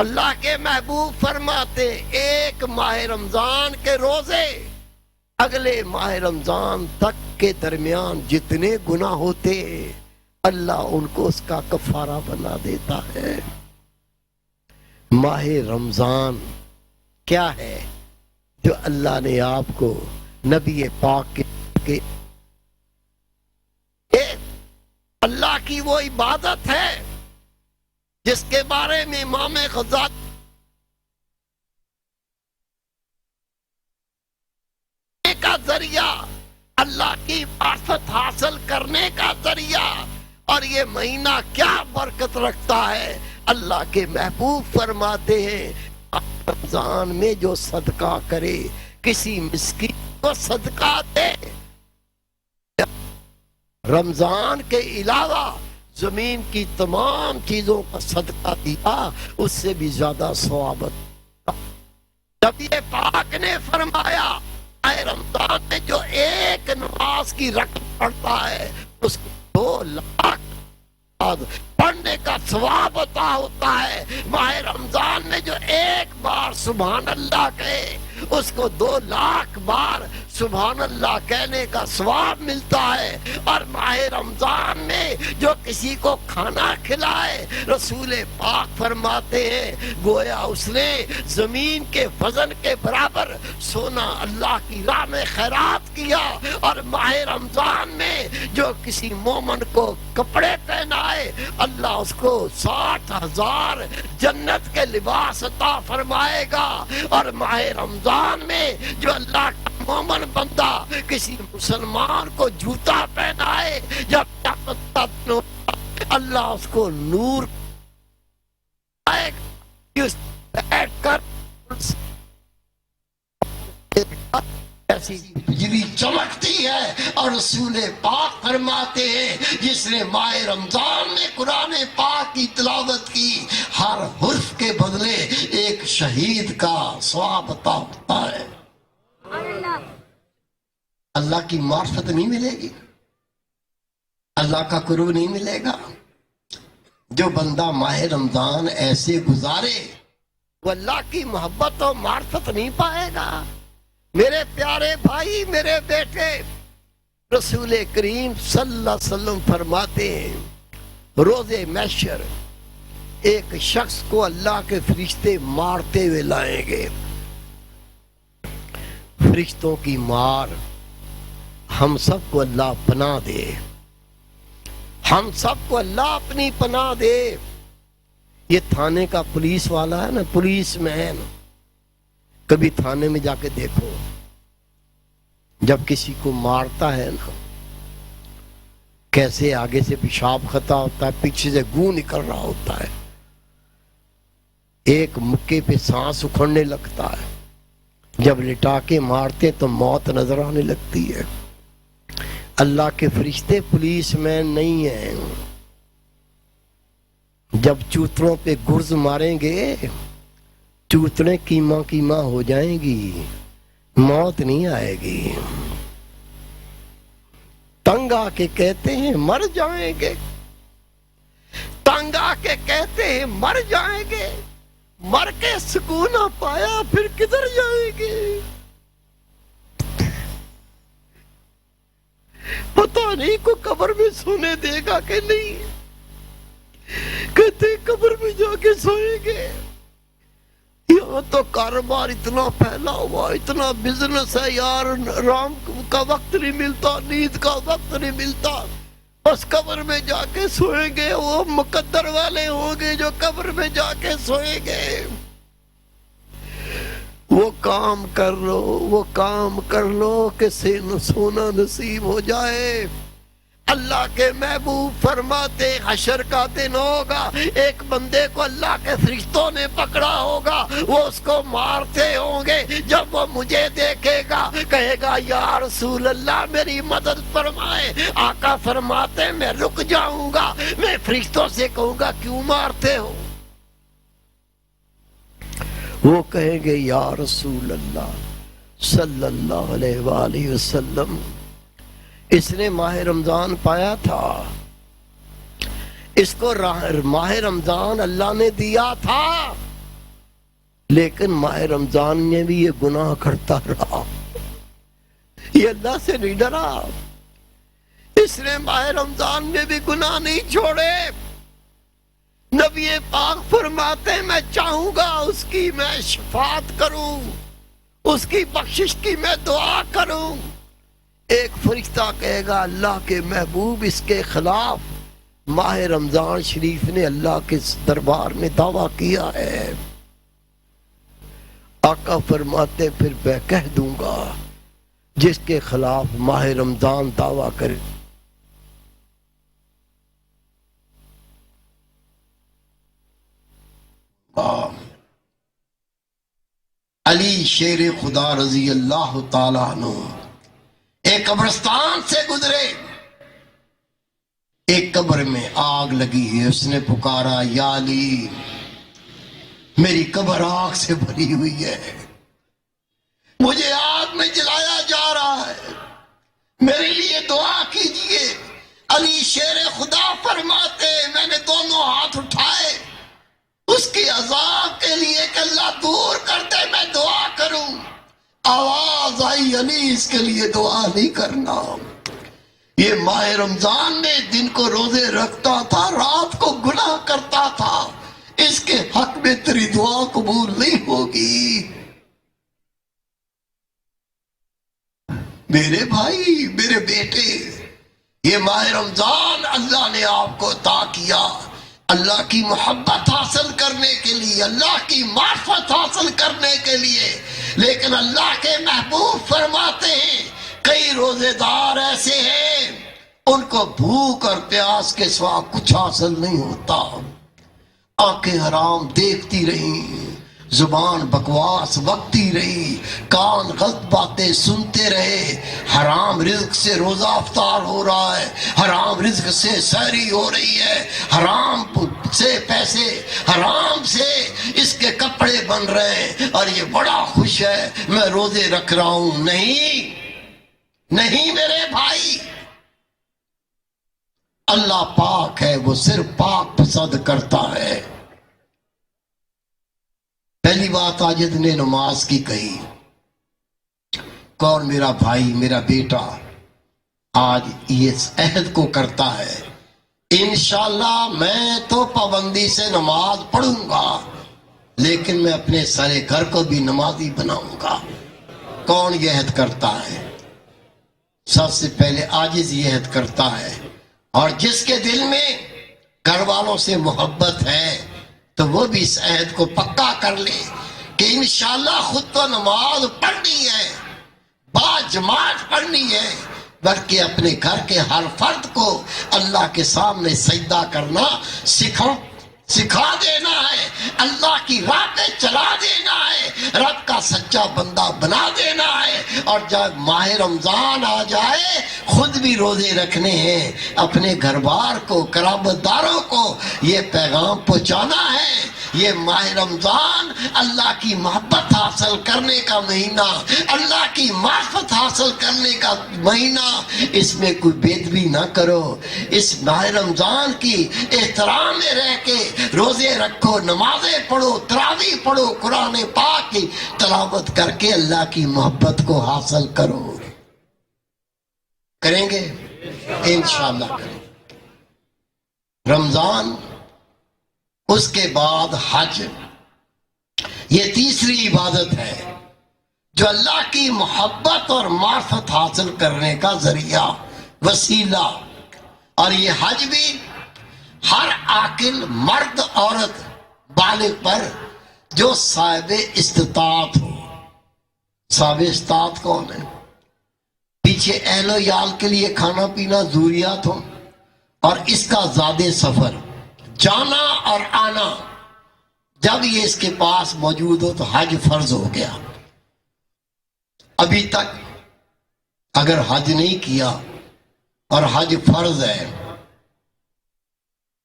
اللہ کے محبوب فرماتے ایک ماہ رمضان کے روزے اگلے ماہ رمضان تک کے درمیان جتنے گناہ ہوتے اللہ ان کو اس کا کفارہ بنا دیتا ہے۔ ماہ رمضان کیا ہے جو اللہ نے آپ کو نبی پاک کے اللہ کی وہ عبادت ہے جس کے بارے میں امام غزالی کا ذریعہ، اللہ کی معرفت حاصل کرنے کا ذریعہ، اور یہ مہینہ کیا برکت رکھتا ہے۔ اللہ کے محبوب فرماتے ہیں رمضان میں جو صدقہ کرے کسی مسکین کو صدقہ دے، رمضان کے علاوہ زمین کی تمام چیزوں کا صدقہ دیا اس سے بھی زیادہ ثواب۔ نبی پاک نے فرمایا رمضان میں جو ایک نماز کی رقم پڑھتا ہے اس کو 2 لاکھ پڑھنے کا ثواب عطا ہوتا ہے۔ ماہ رمضان میں جو ایک بار سبحان اللہ کہے اس کو 2 لاکھ بار سبحان اللہ کہنے کا ثواب ملتا ہے۔ اور ماہ رمضان میں جو کسی کو کھانا کھلائے رسول پاک فرماتے ہیں گویا اس نے زمین کے وزن کے برابر سونا اللہ کی راہ میں خیرات کیا۔ اور ماہ رمضان میں جو کسی مومن کو کپڑے پہنائے اللہ اس کو 60,000 جنت کے لباس عطا فرمائے گا۔ اور ماہ رمضان میں جو اللہ کا مومن بندہ کسی مسلمان کو جوتا پہنائے جب اللہ اس کو نور آئے گا، بیٹھ کر ایسی بجلی چمکتی ہے۔ اور رسول پاک فرماتے ہیں جس نے ماہ رمضان میں قرآن پاک کی تلاوت کی ہر حرف کے بدلے ایک شہید کا ثواب عطا ہوتا ہے۔ اللہ کی معرفت نہیں ملے گی، اللہ کا قرب نہیں ملے گا۔ جو بندہ ماہ رمضان ایسے گزارے وہ اللہ کی محبت اور معرفت نہیں پائے گا۔ میرے پیارے بھائی، میرے بیٹے، رسول کریم صلی اللہ علیہ وسلم فرماتے ہیں روز محشر ایک شخص کو اللہ کے فرشتے مارتے ہوئے لائیں گے۔ فرشتوں کی مار ہم سب کو اللہ پناہ دے، ہم سب کو اللہ اپنی پناہ دے۔ یہ تھانے کا پولیس والا ہے نا، پولیس مین، کبھی تھانے میں جا کے دیکھو، جب کسی کو مارتا ہے نا کیسے آگے سے پیشاب خطا ہوتا ہے، پیچھے سے گوں نکل رہا ہوتا ہے، ایک مکے پہ سانس اکھڑنے لگتا ہے، جب لٹا کے مارتے تو موت نظر آنے لگتی ہے۔ اللہ کے فرشتے پولیس مین نہیں ہیں۔ جب چوتروں پہ گرز ماریں گے چوتریں کیما کیما ہو جائیں گی، موت نہیں آئے گی۔ تنگ آ کے کہتے ہیں مر جائیں گے، تنگ آ کے کہتے ہیں مر جائیں گے، مر کے سکون نہ پایا پھر کدھر جائیں گے؟ پتہ نہیں کو قبر میں سونے دے گا کہ نہیں، کہتے قبر میں جا کے سوئیں گے۔ یہاں تو کاروبار اتنا پھیلا ہوا، اتنا بزنس ہے یار، آرام کا وقت نہیں ملتا، نیند کا وقت نہیں ملتا، بس قبر میں جا کے سوئیں گے۔ وہ مقدر والے ہوں گے جو قبر میں جا کے سوئیں گے۔ وہ کام کر لو، وہ کام کر لو کہ سونا نصیب ہو جائے۔ اللہ کے محبوب فرماتے حشر کا دن ہوگا، ایک بندے کو اللہ کے فرشتوں نے پکڑا ہوگا، وہ اس کو مارتے ہوں گے۔ جب وہ مجھے دیکھے گا کہے گا یا رسول اللہ میری مدد فرمائے۔ آقا فرماتے میں رک جاؤں گا، میں فرشتوں سے کہوں گا کیوں مارتے ہو؟ وہ کہیں گے یا رسول اللہ صلی اللہ علیہ وآلہ وسلم اس نے ماہ رمضان پایا تھا، اس کو ماہ رمضان اللہ نے دیا تھا، لیکن ماہ رمضان میں بھی یہ گناہ کرتا رہا، یہ اللہ سے نہیں ڈرا، اس نے ماہ رمضان میں بھی گناہ نہیں چھوڑے۔ نبی پاک فرماتے ہیں میں چاہوں گا اس کی میں شفاعت کروں، اس کی بخشش کی میں دعا کروں۔ ایک فرشتہ کہے گا اللہ کے محبوب اس کے خلاف ماہ رمضان شریف نے اللہ کے دربار میں دعویٰ کیا ہے۔ آقا فرماتے پھر میں کہہ دوں گا جس کے خلاف ماہ رمضان دعویٰ کرے علی شیر خدا رضی اللہ تعالیٰ عنہ ایک قبرستان سے گزرے، ایک قبر میں آگ لگی ہے، اس نے پکارا یا علی میری قبر آگ سے بھری ہوئی ہے، مجھے آگ میں جلایا جا رہا ہے، میرے لیے دعا کیجئے۔ علی شیر خدا فرماتے میں نے دونوں ہاتھ اٹھائے اس کی عذاب کے لیے کہ اللہ دور کرتے میں دعا کروں، آواز آئی علی اس کے لیے دعا نہیں کرنا۔ یہ ماہ رمضان میں دن کو روزے رکھتا تھا، رات کو گناہ کرتا تھا، اس کے حق میں تیری دعا قبول نہیں ہوگی۔ میرے بھائی، میرے بیٹے، یہ ماہ رمضان اللہ نے آپ کو عطا کیا اللہ کی محبت حاصل کرنے کے لیے، اللہ کی معرفت حاصل کرنے کے لیے، لیکن اللہ کے محبوب فرماتے ہیں کئی روزے دار ایسے ہیں ان کو بھوک اور پیاس کے سوا کچھ حاصل نہیں ہوتا، آنکھیں حرام دیکھتی رہیں، زبان بکواس بکتی رہی، کان غلط باتیں سنتے رہے، حرام رزق سے روزہ افطار ہو رہا ہے، حرام رزق سے سحری ہو رہی ہے، حرام سے پیسے، حرام سے اس کے کپڑے بن رہے ہیں، اور یہ بڑا خوش ہے میں روزے رکھ رہا ہوں۔ نہیں میرے بھائی، اللہ پاک ہے، وہ صرف پاک پسند کرتا ہے۔ پہلی بات عاجز نے نماز کی کہی، کون میرا بھائی میرا بیٹا آج اس عہد کو کرتا ہے انشاءاللہ میں تو پابندی سے نماز پڑھوں گا، لیکن میں اپنے سارے گھر کو بھی نمازی بناؤں گا۔ کون یہ عہد کرتا ہے؟ سب سے پہلے عاجز یہ عہد کرتا ہے، اور جس کے دل میں گھر والوں سے محبت ہے تو وہ بھی اس عہد کو پکا کر لے کہ انشاءاللہ خود تو نماز پڑھنی ہے، با جماعت پڑھنی ہے، بلکہ اپنے گھر کے ہر فرد کو اللہ کے سامنے سجدہ کرنا سکھا دینا ہے، اللہ کی راہ پہ چلا دینا ہے، رب کا سچا بندہ بنا دینا ہے۔ اور جب ماہ رمضان آ جائے خود بھی روزے رکھنے ہیں، اپنے گھر بار کو قرابت داروں کو یہ پیغام پہنچانا ہے۔ یہ ماہ رمضان اللہ کی محبت حاصل کرنے کا مہینہ، اللہ کی معرفت حاصل کرنے کا مہینہ، اس میں کوئی بے ادبی نہ کرو۔ اس ماہ رمضان کی احترام میں رہ کے روزے رکھو، نمازیں پڑھو، تراویح پڑھو، قرآن پاک کی تلاوت کر کے اللہ کی محبت کو حاصل کرو۔ کریں گے انشاءاللہ کریں گے۔ رمضان، اس کے بعد حج، یہ تیسری عبادت ہے جو اللہ کی محبت اور معرفت حاصل کرنے کا ذریعہ، وسیلہ۔ اور یہ حج بھی ہر عاقل مرد عورت بالغ پر جو صاحب استطاعت ہو۔ صاحب استطاعت کون ہے؟ پیچھے اہل و عیال کے لیے کھانا پینا ضروریات ہو، اور اس کا زیادہ سفر، جانا اور آنا، جب یہ اس کے پاس موجود ہو تو حج فرض ہو گیا۔ ابھی تک اگر حج نہیں کیا اور حج فرض ہے،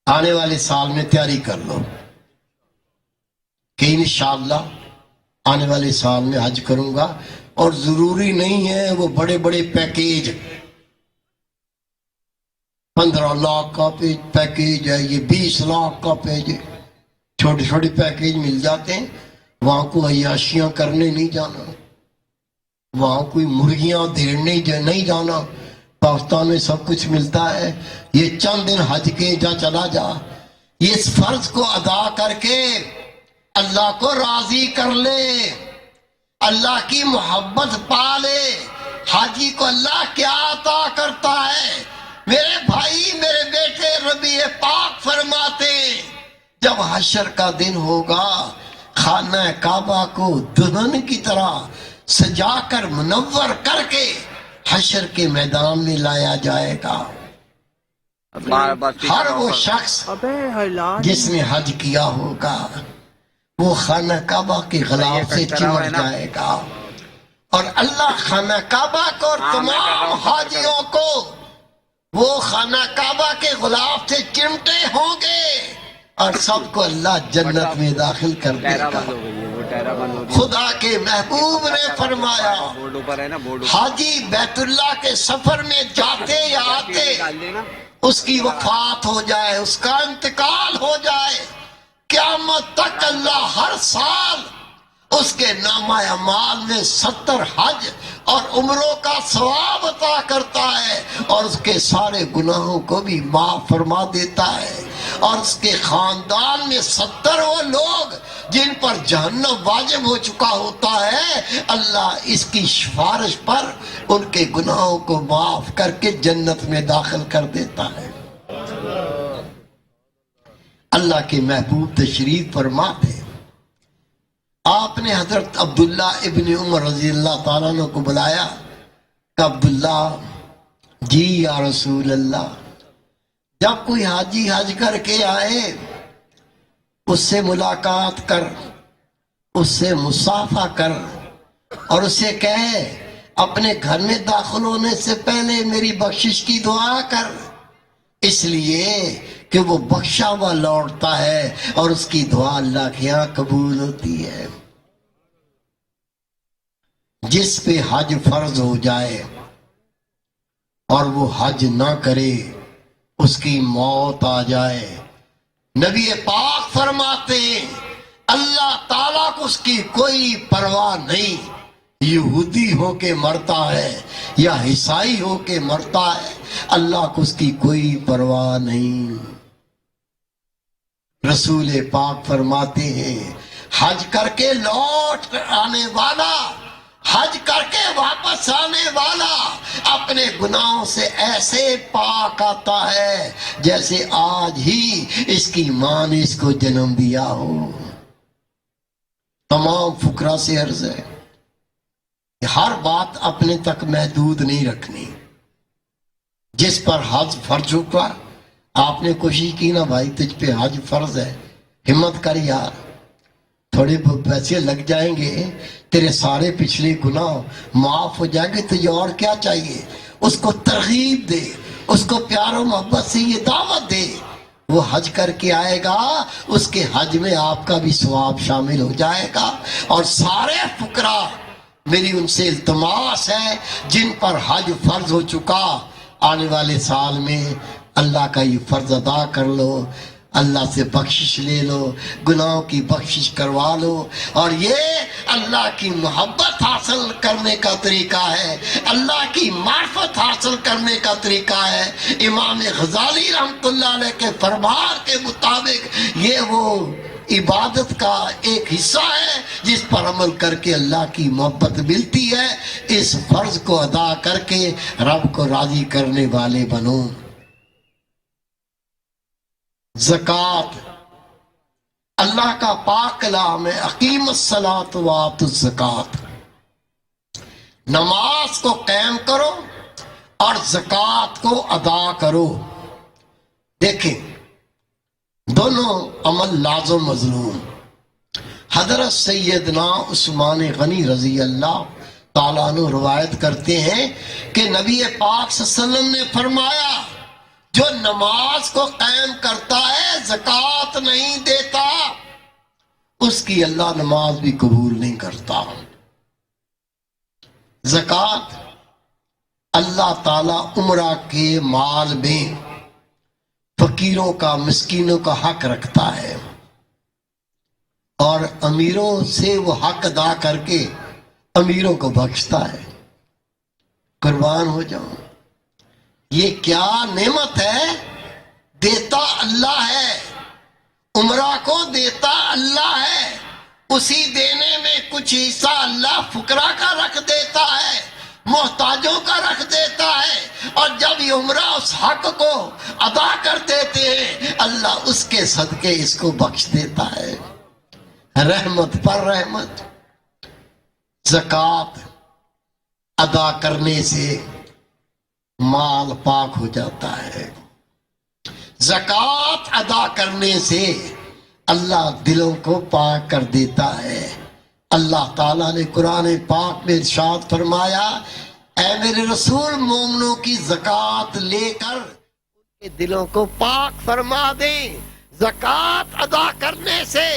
آنے والے سال میں تیاری کر لو کہ انشاءاللہ آنے والے سال میں حج کروں گا۔ اور ضروری نہیں ہے وہ بڑے بڑے پیکیج، 15 لاکھ کا پیکیج ہے، یہ 20 لاکھ کا پیکیج، چھوٹے چھوٹے پیکیج مل جاتے ہیں۔ وہاں کو عیاشیاں کرنے نہیں جانا، وہاں کوئی مرغیاں دیڑنے نہیں جانا، پاکستان میں سب کچھ ملتا ہے۔ یہ چند دن حج کے جا چلا جا، یہ اس فرض کو ادا کر کے اللہ کو راضی کر لے، اللہ کی محبت پا لے۔ حاجی کو اللہ کیا عطا کرتا ہے؟ میرے بھائی میرے بیٹے، ربی پاک فرماتے جب حشر کا دن ہوگا خانہ کعبہ کو دلہن کی طرح سجا کر منور کر کے حشر کے میدان میں لایا جائے گا۔ ہر وہ شخص جس نے حج کیا ہوگا وہ خانہ کعبہ کے غلاف سے چمٹ جائے گا، اور اللہ خانہ کعبہ کو اور تمام حاجیوں کو وہ خانہ کعبہ کے غلاف سے چمٹے ہوں گے، اور سب کو اللہ جنت میں داخل کر دے گا۔ خدا کے محبوب نے فرمایا حاجی بیت اللہ کے سفر میں جاتے یا آتے اس کی وفات ہو جائے، اس کا انتقال ہو جائے، قیامت تک اللہ ہر سال اس کے نامہ اعمال میں 70 حج اور عمروں کا ثواب عطا کرتا ہے، اور اس کے سارے گناہوں کو بھی معاف فرما دیتا ہے۔ اور اس کے خاندان میں 70 وہ لوگ جن پر جہنم واجب ہو چکا ہوتا ہے، اللہ اس کی سفارش پر ان کے گناہوں کو معاف کر کے جنت میں داخل کر دیتا ہے۔ اللہ کے محبوب تشریف فرما تھے، آپ نے حضرت عبداللہ ابن عمر رضی اللہ تعالیٰ عنہ کو بلایا کہ عبداللہ جی یا رسول اللہ، جب کوئی حاجی حج کر کے آئے اس سے ملاقات کر، اس سے مصافحہ کر اور اسے کہے اپنے گھر میں داخل ہونے سے پہلے میری بخشش کی دعا کر، اس لیے کہ وہ بخشا ہوا لوٹتا ہے اور اس کی دعا اللہ کے یہاں قبول ہوتی ہے۔ جس پہ حج فرض ہو جائے اور وہ حج نہ کرے، اس کی موت آ جائے، نبی پاک فرماتے ہیں اللہ تعالیٰ کو اس کی کوئی پرواہ نہیں، یہودی ہو کے مرتا ہے یا عیسائی ہو کے مرتا ہے، اللہ کو اس کی کوئی پرواہ نہیں۔ رسول پاک فرماتے ہیں حج کر کے لوٹ آنے والا، حج کر کے واپس آنے والا اپنے گناہوں سے ایسے پاک آتا ہے جیسے آج ہی اس کی ماں نے اس کو جنم دیا ہو۔ تمام فقراء سے عرض ہے کہ ہر بات اپنے تک محدود نہیں رکھنی۔ جس پر حج فرض ہوا، آپ نے کوشش کی نا بھائی تجھ پہ حج فرض ہے، ہمت کر یار، تھوڑے بہت پیسے لگ جائیں گے، تیرے سارے پچھلے گناہ معاف ہو جائیں گے، تجھے اور کیا چاہیے؟ اس کو ترغیب دے، اس کو پیار و محبت سے یہ دعوت دے، وہ حج کر کے آئے گا، اس کے حج میں آپ کا بھی ثواب شامل ہو جائے گا۔ اور سارے فقراء میری ان سے التماس ہے جن پر حج فرض ہو چکا، آنے والے سال میں اللہ کا یہ فرض ادا کر لو، اللہ سے بخشش لے لو، گناہوں کی بخشش کروا لو، اور یہ اللہ کی محبت حاصل کرنے کا طریقہ ہے، اللہ کی معرفت حاصل کرنے کا طریقہ ہے۔ امام غزالی رحمۃ اللہ علیہ کے فرمان کے مطابق یہ وہ عبادت کا ایک حصہ ہے جس پر عمل کر کے اللہ کی محبت ملتی ہے۔ اس فرض کو ادا کر کے رب کو راضی کرنے والے بنو۔ زکوٰۃ اللہ کا پاک کلام ہے، اقیم الصلاۃ وآتوا الزکوٰۃ، نماز کو قائم کرو اور زکوٰۃ کو ادا کرو۔ دیکھیں دونوں عمل لازم مظلوم۔ حضرت سیدنا عثمان غنی رضی اللہ تعالیٰ عنہ روایت کرتے ہیں کہ نبی پاک صلی اللہ علیہ وسلم نے فرمایا جو نماز کو قائم کرتا ہے زکوٰۃ نہیں دیتا، اس کی اللہ نماز بھی قبول نہیں کرتا۔ زکوٰۃ اللہ تعالیٰ عمرہ کے مال میں فقیروں کا مسکینوں کا حق رکھتا ہے، اور امیروں سے وہ حق ادا کر کے امیروں کو بخشتا ہے۔ قربان ہو جاؤں، یہ کیا نعمت ہے، دیتا اللہ ہے، عمرہ کو دیتا اللہ ہے، اسی دینے میں کچھ حصہ اللہ فقراء کا رکھ دیتا ہے، محتاجوں کا رکھ دیتا ہے، اور جب یہ عمرہ اس حق کو ادا کر دیتے ہیں اللہ اس کے صدقے اس کو بخش دیتا ہے۔ رحمت پر رحمت۔ زکوٰۃ ادا کرنے سے مال پاک ہو جاتا ہے، زکوٰۃ ادا کرنے سے اللہ دلوں کو پاک کر دیتا ہے۔ اللہ تعالیٰ نے قرآن پاک میں ارشاد فرمایا اے میرے رسول مومنوں کی زکوٰۃ لے کر ان کے دلوں کو پاک فرما دیں۔ زکوٰۃ ادا کرنے سے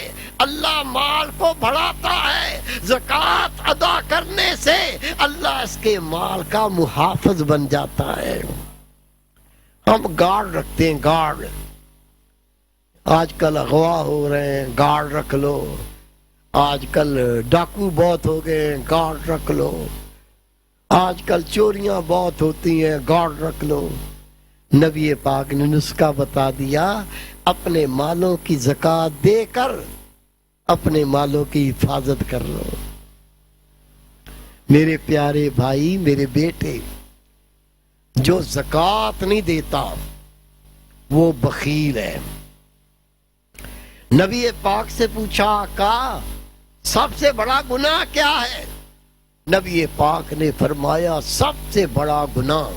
اللہ مال کو بڑھاتا ہے، زکوٰۃ ادا کرنے سے اللہ اس کے مال کا محافظ بن جاتا ہے۔ ہم گارڈ رکھتے ہیں، گارڈ، آج کل اغوا ہو رہے ہیں، گارڈ رکھ لو، آج کل ڈاکو بہت ہو گئے ہیں، گارڈ رکھ لو، آج کل چوریاں بہت ہوتی ہیں، گارڈ رکھ لو۔ نبی پاک نے نسخہ بتا دیا، اپنے مالوں کی زکوٰۃ دے کر اپنے مالوں کی حفاظت کر لو۔ میرے پیارے بھائی، میرے بیٹے، جو زکوٰۃ نہیں دیتا وہ بخیل ہے۔ نبی پاک سے پوچھا آقا سب سے بڑا گناہ کیا ہے؟ نبی پاک نے فرمایا سب سے بڑا گناہ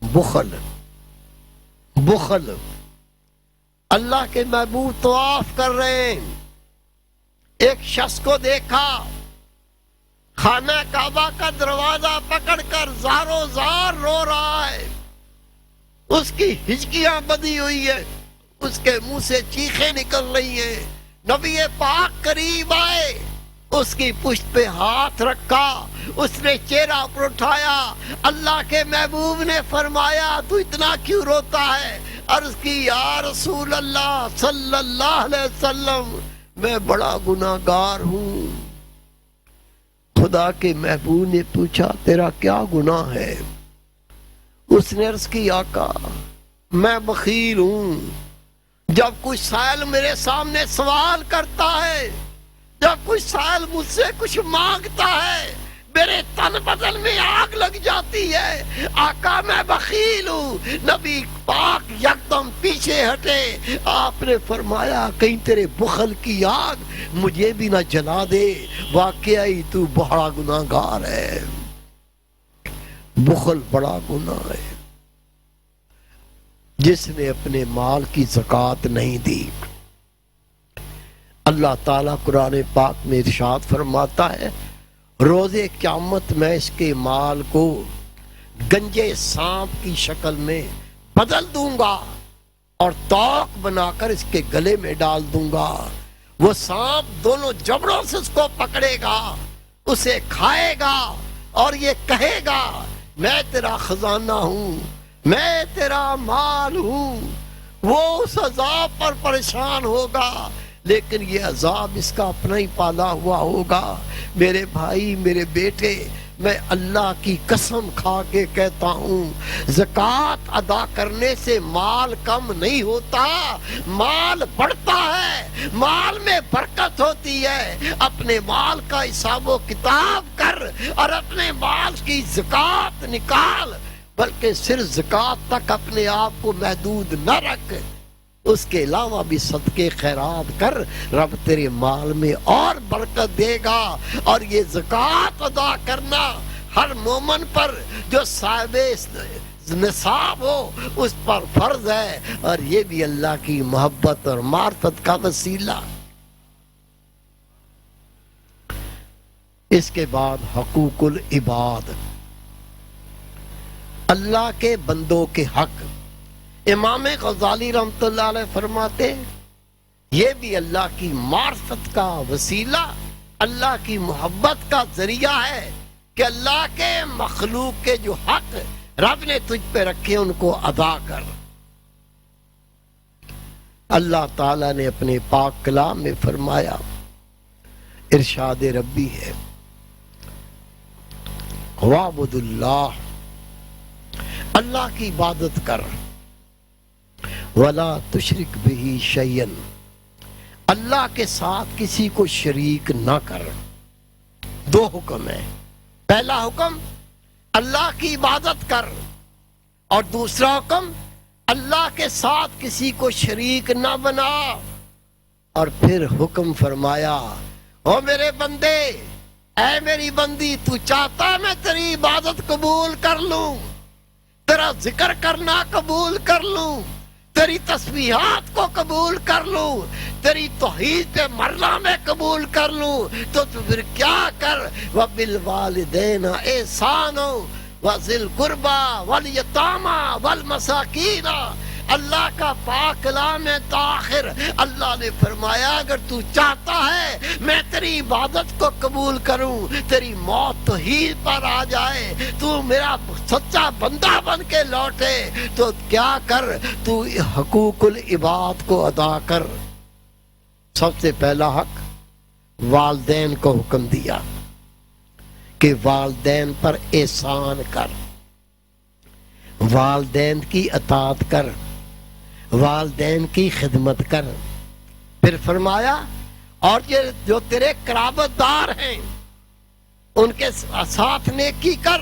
بخل۔ بخل۔ اللہ کے محبوب طواف کر رہے ہیں، ایک شخص کو دیکھا خانہ کعبہ کا دروازہ پکڑ کر زاروں زار رو رہا ہے، اس کی ہچکیاں بدی ہوئی ہے، اس کے منہ سے چیخیں نکل رہی ہیں۔ نبی پاک قریب آئے، اس کی پشت پہ ہاتھ رکھا، اس نے چہرہ پر اٹھایا، اللہ کے محبوب نے فرمایا تو اتنا کیوں روتا ہے؟ عرض کی یا رسول اللہ صلی اللہ علیہ وسلم میں بڑا گناہگار ہوں۔ خدا کے محبوب نے پوچھا تیرا کیا گناہ ہے؟ اس نے عرض کی آقا میں بخیل ہوں، جب کوئی سائل میرے سامنے سوال کرتا ہے، جب کوئی سائل مجھ سے کچھ مانگتا ہے، میرے تن بدن میں آگ لگ جاتی ہے۔ آقا میں بخیل ہوں۔ نبی پاک یکدم پیچھے ہٹے، آپ نے فرمایا کہیں تیرے بخل کی آگ مجھے بھی نہ جلا دے، واقعی تو بڑا گناہگار ہے۔ بخل بڑا گناہ ہے۔ جس نے اپنے مال کی زکوٰۃ نہیں دی، اللہ تعالیٰ قرآن پاک میں ارشاد فرماتا ہے روز قیامت میں اس کے مال کو گنجے سانپ کی شکل میں بدل دوں گا اور توق بنا کر اس کے گلے میں ڈال دوں گا۔ وہ سانپ دونوں جبڑوں سے اس کو پکڑے گا، اسے کھائے گا اور یہ کہے گا میں تیرا خزانہ ہوں، میں تیرا مال ہوں۔ وہ اس عذاب پر پریشان ہوگا، لیکن یہ عذاب اس کا اپنا ہی پالا ہوا ہوگا۔ میرے بھائی، میرے بیٹے، میں اللہ کی قسم کھا کے کہتا ہوں زکوٰۃ ادا کرنے سے مال کم نہیں ہوتا، مال بڑھتا ہے، مال میں برکت ہوتی ہے۔ اپنے مال کا حساب و کتاب کر اور اپنے مال کی زکوٰۃ نکال، بلکہ صرف زکوٰۃ تک اپنے آپ کو محدود نہ رکھ، اس کے علاوہ بھی صدقے خیرات کر، رب تیرے مال میں اور برکت دے گا۔ اور یہ زکوٰۃ ادا کرنا ہر مومن پر جو صاحب نصاب ہو اس پر فرض ہے، اور یہ بھی اللہ کی محبت اور معرفت کا وسیلہ۔ اس کے بعد حقوق العباد، اللہ کے بندوں کے حق۔ امام غزالی رحمۃ اللہ علیہ فرماتے یہ بھی اللہ کی معرفت کا وسیلہ، اللہ کی محبت کا ذریعہ ہے کہ اللہ کے مخلوق کے جو حق رب نے تجھ پہ رکھے ان کو ادا کر۔ اللہ تعالیٰ نے اپنے پاک کلام میں فرمایا، ارشاد ربی ہے وَاعْبُدُ اللَّهَ، اللہ کی عبادت کر، وَلَا تُشْرِكْ بِهِ شَيْئًا، اللہ کے ساتھ کسی کو شریک نہ کر۔ دو حکم ہیں، پہلا حکم اللہ کی عبادت کر، اور دوسرا حکم اللہ کے ساتھ کسی کو شریک نہ بنا۔ اور پھر حکم فرمایا او میرے بندے، اے میری بندی، تو چاہتا میں تیری عبادت قبول کر لوں، تیرا ذکر کرنا قبول کر لوں، تیری تسبیحات کو قبول کر لوں، تیری توحید پہ مرنا میں قبول کر لوں، تو پھر کیا کر، وَبِالْوَالِدَيْنَ إِحْسَانًا وَذِي الْقُرْبَى وَالْيَتَامَى وَالْمَسَاكِينَ۔ اللہ کا پاک کلام ہے تاخر، اللہ نے فرمایا اگر تو چاہتا ہے میں تیری عبادت کو قبول کروں، تیری موت توحید پر آ جائے، تو میرا سچا بندہ بن کے لوٹے، تو کیا کر، تو حقوق العباد کو ادا کر۔ سب سے پہلا حق والدین کو حکم دیا کہ والدین پر احسان کر، والدین کی اطاعت کر، والدین کی خدمت کر۔ پھر فرمایا اور یہ جو تیرے قرابت دار ہیں ان کے ساتھ نیکی کر،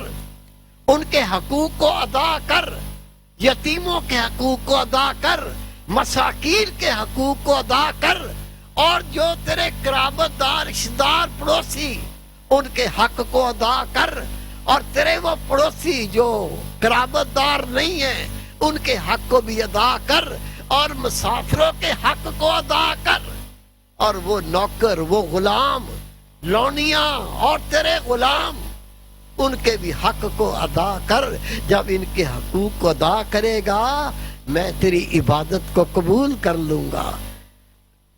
ان کے حقوق کو ادا کر، یتیموں کے حقوق کو ادا کر، مساکین کے حقوق کو ادا کر، اور جو تیرے قرابت دار رشتہ دار پڑوسی ان کے حق کو ادا کر، اور تیرے وہ پڑوسی جو قرابت دار نہیں ہیں ان کے حق کو بھی ادا کر، اور مسافروں کے حق کو ادا کر، اور وہ نوکر، وہ غلام، لونیاں اور تیرے غلام، ان کے بھی حق کو ادا کر۔ جب ان کے حقوق کو ادا کرے گا میں تیری عبادت کو قبول کر لوں گا،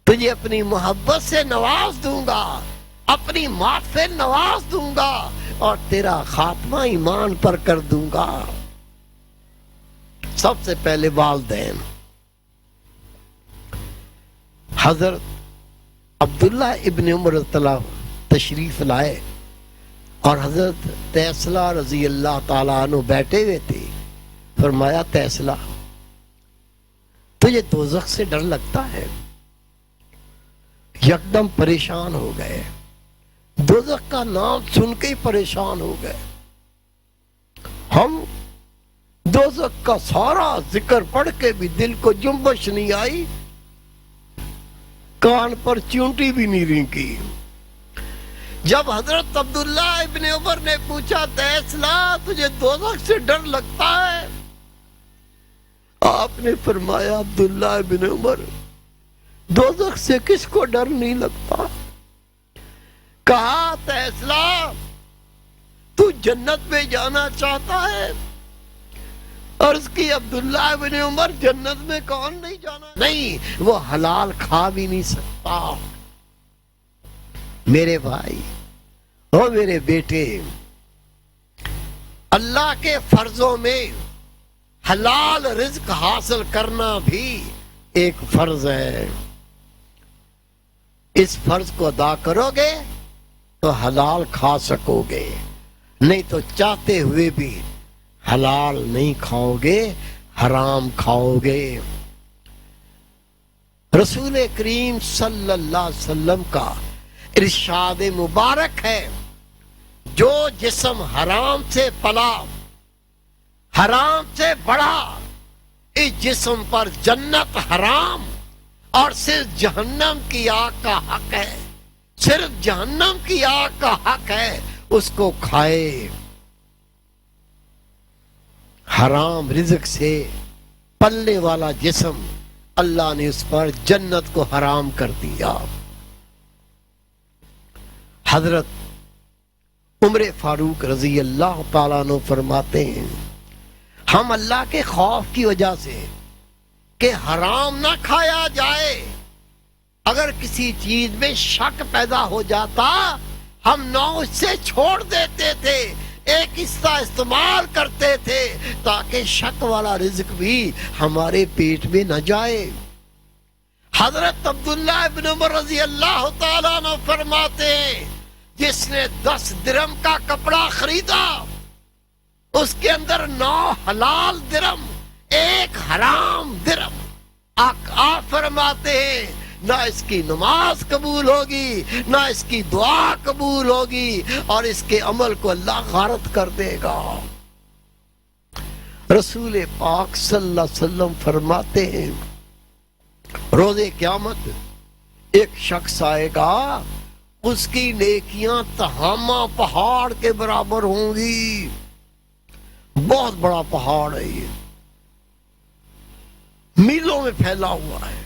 تجھے اپنی محبت سے نواز دوں گا، اپنی مات سے نواز دوں گا، اور تیرا خاتمہ ایمان پر کر دوں گا۔ سب سے پہلے والدین۔ حضرت عبداللہ ابن عمر رضی اللہ تشریف لائے اور حضرت تیسلا رضی اللہ تعالیٰ عنہ بیٹھے ہوئے تھے۔ فرمایا تیسلا تجھے دوزخ سے ڈر لگتا ہے؟ یکدم پریشان ہو گئے، دوزخ کا نام سن کے ہی پریشان ہو گئے۔ ہم دوزخ کا سارا ذکر پڑھ کے بھی دل کو جنبش نہیں آئی، کان پر چونٹی بھی نہیں رینکی۔ جب حضرت عبداللہ ابن عمر نے پوچھا تیسلا تجھے دوزخ سے ڈر لگتا ہے؟ آپ نے فرمایا عبداللہ ابن عمر دوزخ سے کس کو ڈر نہیں لگتا؟ کہا تیسلا تو جنت میں جانا چاہتا ہے؟ عرض کی عبداللہ ابن عمر جنت میں کون نہیں جانا؟ نہیں، وہ حلال کھا بھی نہیں سکتا۔ میرے بھائی اور میرے بیٹے، اللہ کے فرضوں میں حلال رزق حاصل کرنا بھی ایک فرض ہے۔ اس فرض کو ادا کرو گے تو حلال کھا سکو گے، نہیں تو چاہتے ہوئے بھی حلال نہیں کھاؤ گے، حرام کھاؤ گے۔ رسول کریم صلی اللہ علیہ وسلم کا ارشاد مبارک ہے، جو جسم حرام سے پلا، حرام سے بڑھا، اس جسم پر جنت حرام اور صرف جہنم کی آگ کا حق ہے، صرف جہنم کی آگ کا حق ہے، اس کو کھائے۔ حرام رزق سے پلنے والا جسم اللہ نے اس پر جنت کو حرام کر دیا۔ حضرت عمر فاروق رضی اللہ تعالیٰ عنہ فرماتے ہیں ہم اللہ کے خوف کی وجہ سے کہ حرام نہ کھایا جائے، اگر کسی چیز میں شک پیدا ہو جاتا ہم نہ اس سے چھوڑ دیتے تھے، ایک حصہ استعمال کرتے تھے تاکہ شک والا رزق بھی ہمارے پیٹ میں نہ جائے۔ حضرت عبداللہ ابن عمر رضی اللہ تعالیٰ عنہ فرماتے ہیں جس نے 10 درم کا کپڑا خریدا اس کے اندر 9 حلال درم، 1 حرام درم۔ آپ فرماتے ہیں نہ اس کی نماز قبول ہوگی، نہ اس کی دعا قبول ہوگی، اور اس کے عمل کو اللہ غارت کر دے گا۔ رسول پاک صلی اللہ علیہ وسلم فرماتے ہیں روز قیامت ایک شخص آئے گا، اس کی نیکیاں تہامہ پہاڑ کے برابر ہوں گی، بہت بڑا پہاڑ ہے یہ، میلوں میں پھیلا ہوا ہے۔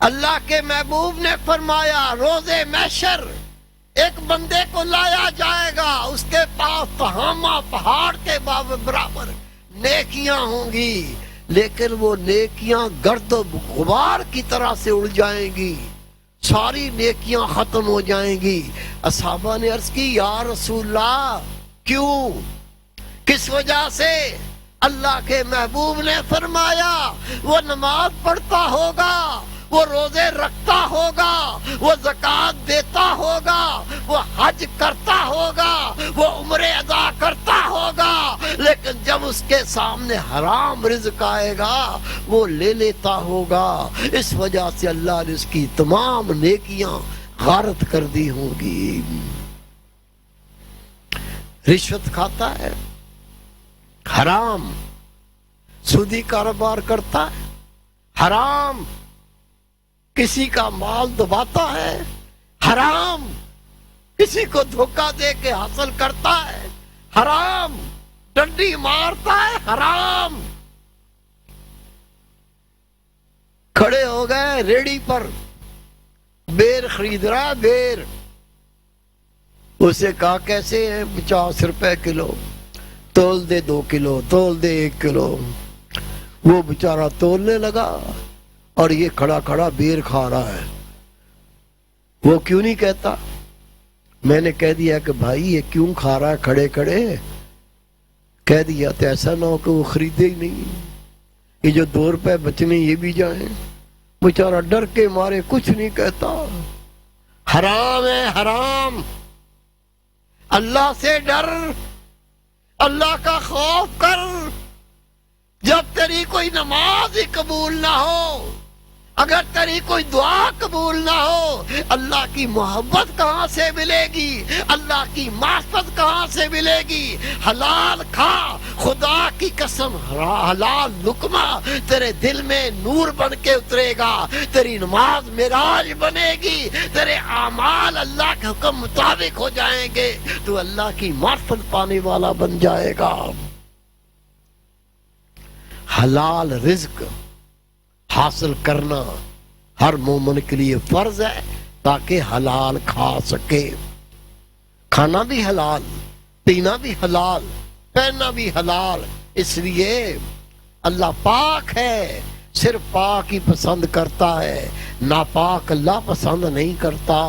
اللہ کے محبوب نے فرمایا روز محشر ایک بندے کو لایا جائے گا، اس کے پاس تہامہ پہاڑ کے برابر نیکیاں ہوں گی، لیکن وہ نیکیاں گرد و غبار کی طرح سے اڑ جائیں گی، ساری نیکیاں ختم ہو جائیں گی۔ اصحابہ نے عرض کی یا رسول اللہ کیوں، کس وجہ سے؟ اللہ کے محبوب نے فرمایا وہ نماز پڑھتا ہوگا، وہ روزے رکھتا ہوگا، وہ زکوٰۃ دیتا ہوگا، وہ حج کرتا ہوگا، وہ عمرے ادا کرتا ہوگا، لیکن جب اس کے سامنے حرام رزق آئے گا وہ لے لیتا ہوگا، اس وجہ سے اللہ نے اس کی تمام نیکیاں غارت کر دی ہوں گی۔ رشوت کھاتا ہے، حرام، سودی کاروبار کرتا ہے، حرام، کسی کا مال دباتا ہے، حرام، کسی کو دھوکہ دے کے حاصل کرتا ہے، حرام، ڈنڈی مارتا ہے، حرام۔ کھڑے ہو گئے ریڑی پر، بیر خرید رہا، بیر۔ اسے کہا کیسے ہے؟ 50 روپے کلو۔ تول دے 2 کلو، تول دے 1 کلو۔ وہ بیچارہ تولنے لگا اور یہ کھڑا کھڑا بیر کھا رہا ہے۔ وہ کیوں نہیں کہتا؟ میں نے کہہ دیا کہ بھائی یہ کیوں کھا رہا ہے کھڑے کھڑے؟ کہہ دیا تو ایسا نہ ہو کہ وہ خریدے ہی نہیں، یہ جو 2 روپے بچنے یہ بھی جائیں۔ بیچارہ ڈر کے مارے کچھ نہیں کہتا۔ حرام ہے حرام، اللہ سے ڈر، اللہ کا خوف کر۔ جب تیری کوئی نماز ہی قبول نہ ہو، اگر تیری کوئی دعا قبول نہ ہو، اللہ کی محبت کہاں سے ملے گی؟ اللہ کی معرفت کہاں سے ملے گی؟ حلال کھا، خدا کی قسم حلال لقمہ تیرے دل میں نور بن کے اترے گا، تیری نماز معراج بنے گی، تیرے اعمال اللہ کے حکم مطابق ہو جائیں گے، تو اللہ کی معرفت پانے والا بن جائے گا۔ حلال رزق حاصل کرنا ہر مومن کے لیے فرض ہے تاکہ حلال کھا سکے۔ کھانا بھی حلال، پینا بھی حلال، پہننا بھی حلال۔ اس لیے اللہ پاک ہے، صرف پاک ہی پسند کرتا ہے، ناپاک اللہ پسند نہیں کرتا۔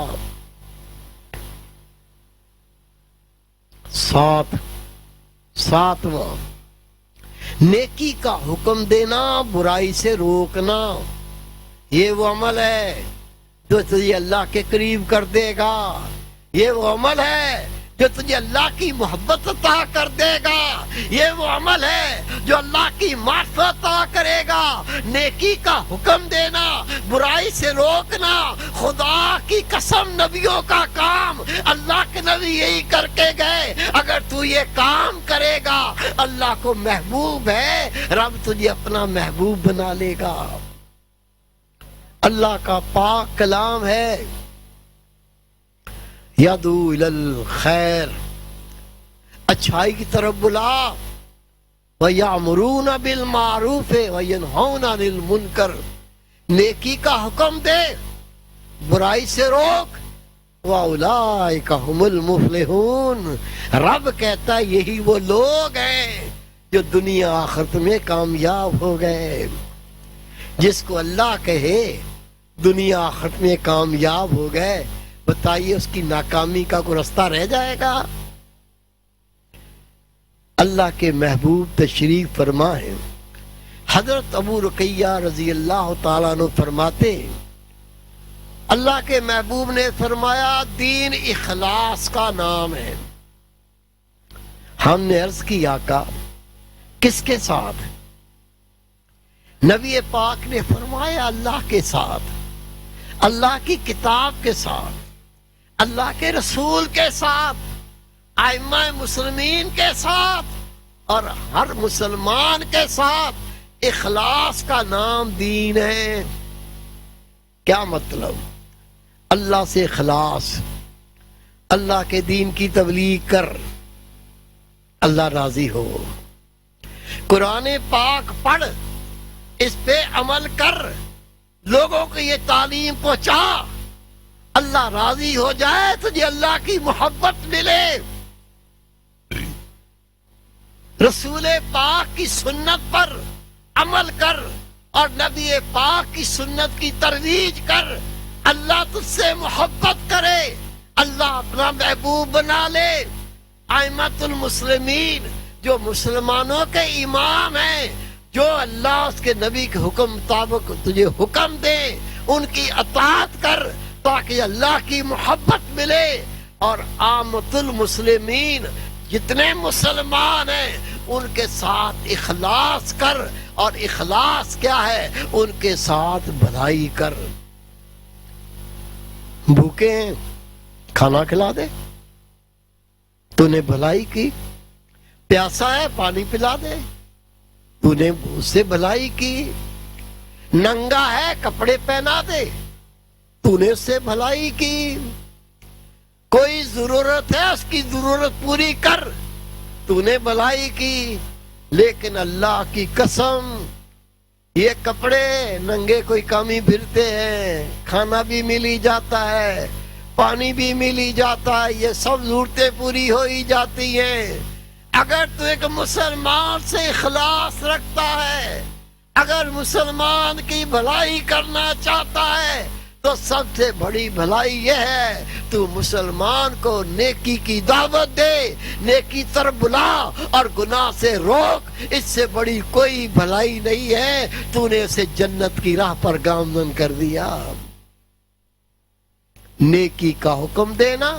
ساتواں، نیکی کا حکم دینا، برائی سے روکنا۔ یہ وہ عمل ہے جو تجھے اللہ کے قریب کر دے گا، یہ وہ عمل ہے جو تجھے اللہ کی محبت عطا کر دے گا، یہ وہ عمل ہے جو اللہ کی معرفت عطا کرے گا۔ نیکی کا حکم دینا، برائی سے روکنا، خدا کی قسم نبیوں کا کام، اللہ کے نبی یہی کر کے گئے۔ اگر تو یہ کام کرے گا، اللہ کو محبوب ہے، رب تجھے اپنا محبوب بنا لے گا۔ اللہ کا پاک کلام ہے، یدعو الی الخیر، اچھائی کی طرف بلا، وَيَأْمُرُونَ بِالْمَعْرُوفِ وَيَنْهَوْنَ عَنِ الْمُنْكَرِ، نیکی کا حکم دے، برائی سے روک، وَأُولَٰئِكَ هُمُ الْمُفْلِحُونَ، رب کہتا ہے یہی وہ لوگ ہیں جو دنیا آخرت میں کامیاب ہو گئے۔ جس کو اللہ کہے دنیا آخرت میں کامیاب ہو گئے، بتائیے اس کی ناکامی کا کوئی رستہ رہ جائے گا؟ اللہ کے محبوب تشریف فرما ہے۔ حضرت ابو رقیہ رضی اللہ تعالیٰ عنہ فرماتے، اللہ کے محبوب نے فرمایا دین اخلاص کا نام ہے۔ ہم نے عرض کی آقا کس کے ساتھ؟ نبی پاک نے فرمایا اللہ کے ساتھ، اللہ کی کتاب کے ساتھ، اللہ کے رسول کے ساتھ، ائمہ مسلمین کے ساتھ، اور ہر مسلمان کے ساتھ۔ اخلاص کا نام دین ہے۔ کیا مطلب؟ اللہ سے اخلاص، اللہ کے دین کی تبلیغ کر، اللہ راضی ہو۔ قرآن پاک پڑھ، اس پہ عمل کر، لوگوں کو یہ تعلیم پہنچا، اللہ راضی ہو جائے، تجھے اللہ کی محبت ملے۔ رسول پاک کی سنت پر عمل کر اور نبی پاک کی سنت کی ترویج کر، اللہ تجھ سے محبت کرے، اللہ اپنا محبوب بنا لے۔ ائمۃ المسلمین جو مسلمانوں کے امام ہیں، جو اللہ اس کے نبی کے حکم مطابق تجھے حکم دے، ان کی اطاعت کر تاکہ اللہ کی محبت ملے۔ اور عامۃ المسلمین جتنے مسلمان ہیں ان کے ساتھ اخلاص کر، اور اخلاص کیا ہے؟ ان کے ساتھ بھلائی کر۔ بھوکے ہیں کھانا کھلا دے، تو نے بھلائی کی۔ پیاسا ہے پانی پلا دے، تو نے اس سے بھلائی کی۔ ننگا ہے کپڑے پہنا دے، تو نے اس سے بھلائی کی۔ کوئی ضرورت ہے اس کی ضرورت پوری کر، تو نے بھلائی کی۔ لیکن اللہ کی قسم یہ کپڑے ننگے کوئی کم ہی پھرتے ہیں، کھانا بھی مل ہی جاتا ہے، پانی بھی مل ہی جاتا ہے، یہ سب ضرورتیں پوری ہو ہی جاتی ہیں۔ اگر تو ایک مسلمان سے اخلاص رکھتا ہے، اگر مسلمان کی بھلائی کرنا چاہتا ہے، تو سب سے بڑی بھلائی یہ ہے تو مسلمان کو نیکی کی دعوت دے، نیکی طرف بلا اور گناہ سے روک۔ اس سے بڑی کوئی بھلائی نہیں ہے، تو نے اسے جنت کی راہ پر گامزن کر دیا۔ نیکی کا حکم دینا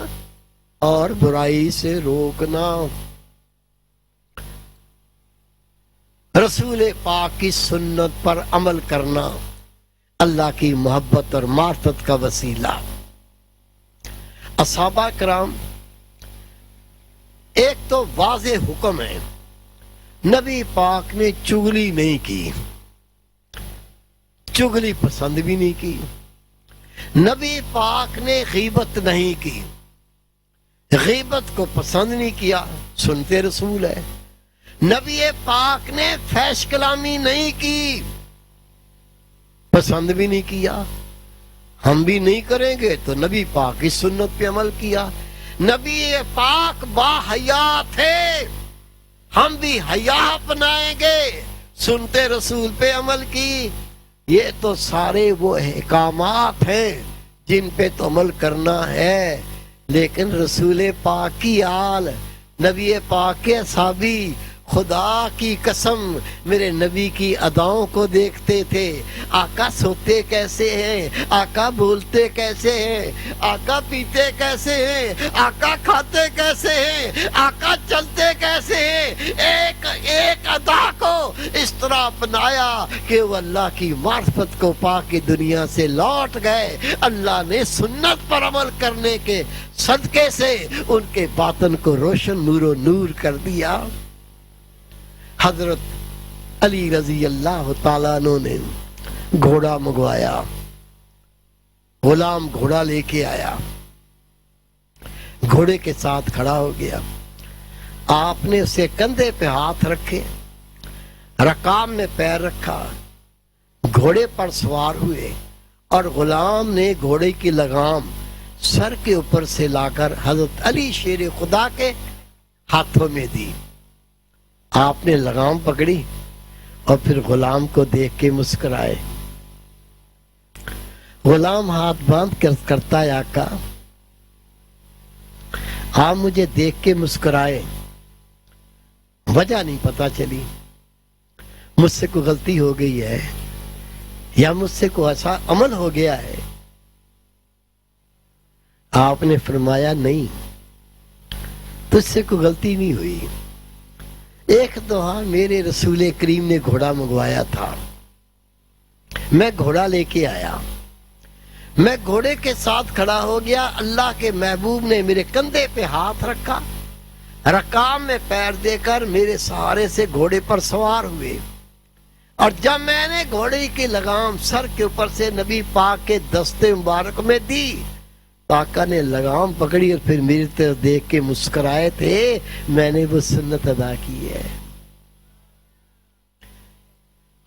اور برائی سے روکنا، رسول پاک کی سنت پر عمل کرنا اللہ کی محبت اور معرفت کا وسیلہ۔ اصحابہ کرام، ایک تو واضح حکم ہے، نبی پاک نے چغلی نہیں کی، چغلی پسند بھی نہیں کی، نبی پاک نے غیبت نہیں کی، غیبت کو پسند نہیں کیا، سنتے رسول ہے۔ نبی پاک نے فحش کلامی نہیں کی، پسند بھی نہیں کیا، ہم بھی نہیں کریں گے، تو نبی پاک کی سنت پہ عمل کیا۔ نبی پاک با حیا تھے، ہم بھی حیا اپنائیں گے، سنتے رسول پہ عمل کی۔ یہ تو سارے وہ احکامات ہیں جن پہ تو عمل کرنا ہے، لیکن رسول پاک کی آل، نبی پاک کے صحابی، خدا کی قسم میرے نبی کی اداؤں کو دیکھتے تھے، آقا سوتے کیسے ہیں، آقا بولتے کیسے ہیں، آقا پیتے کیسے ہیں، آقا کھاتے کیسے ہیں، آقا چلتے کیسے ہیں، ایک ایک ادا کو اس طرح اپنایا کہ وہ اللہ کی معرفت کو پا کے دنیا سے لوٹ گئے۔ اللہ نے سنت پر عمل کرنے کے صدقے سے ان کے باطن کو روشن نور و نور کر دیا۔ حضرت علی رضی اللہ تعالیٰ عنہ نے گھوڑا منگوایا، غلام گھوڑا لے کے آیا، گھوڑے کے ساتھ کھڑا ہو گیا، آپ نے اسے کندھے پہ ہاتھ رکھے، رکام میں پیر رکھا، گھوڑے پر سوار ہوئے، اور غلام نے گھوڑے کی لگام سر کے اوپر سے لا کر حضرت علی شیر خدا کے ہاتھوں میں دی۔ آپ نے لگام پکڑی اور پھر غلام کو دیکھ کے مسکرائے۔ غلام ہاتھ باندھ کر کرتا ہے، آقا آپ مجھے دیکھ کے مسکرائے، وجہ نہیں پتا چلی، مجھ سے کوئی غلطی ہو گئی ہے یا مجھ سے کوئی ایسا عمل ہو گیا ہے؟ آپ نے فرمایا نہیں، تجھ سے کوئی غلطی نہیں ہوئی، ایک دفعہ میرے رسول کریم نے گھوڑا منگوایا تھا، میں گھوڑا لے کے آیا، میں گھوڑے کے ساتھ کھڑا ہو گیا، اللہ کے محبوب نے میرے کندھے پہ ہاتھ رکھا، رکام میں پیر دے کر میرے سہارے سے گھوڑے پر سوار ہوئے، اور جب میں نے گھوڑے کی لگام سر کے اوپر سے نبی پاک کے دستے مبارک میں دی، آقا نے لگام پکڑی اور پھر میری طرف دیکھ کے مسکرائے تھے، میں نے وہ سنت ادا کی ہے۔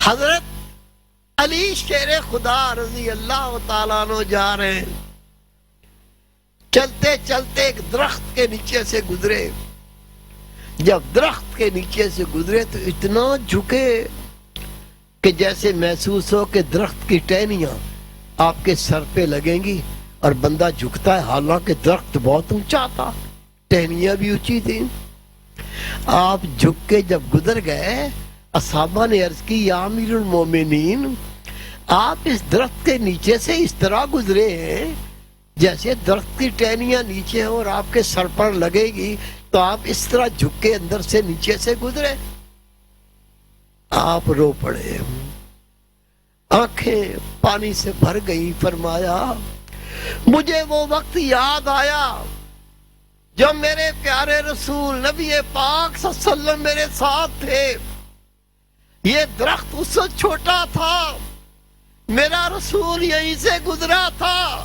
حضرت علی شیر خدا رضی اللہ تعالیٰ عنہ جا رہے ہیں، چلتے چلتے ایک درخت کے نیچے سے گزرے، جب درخت کے نیچے سے گزرے تو اتنا جھکے کہ جیسے محسوس ہو کہ درخت کی ٹہنیاں آپ کے سر پہ لگیں گی، اور بندہ جھکتا ہے، حالانکہ درخت بہت اونچا تھا، ٹہنیاں بھی اونچی تھیں۔ آپ جھک کے جب گزر گئے، اصحابہ نے عرض کی، یا امیر المومنین، آپ اس درخت کے نیچے سے اس طرح گزرے ہیں جیسے درخت کی ٹہنیاں نیچے ہوں اور آپ کے سر پر لگے گی، تو آپ اس طرح جھک کے اندر سے نیچے سے گزرے۔ آپ رو پڑے، آنکھیں پانی سے بھر گئی، فرمایا مجھے وہ وقت یاد آیا جب میرے پیارے رسول نبی پاک صلی اللہ علیہ وسلم میرے ساتھ تھے، یہ درخت اس وقت چھوٹا تھا، میرا رسول یہیں سے گزرا تھا،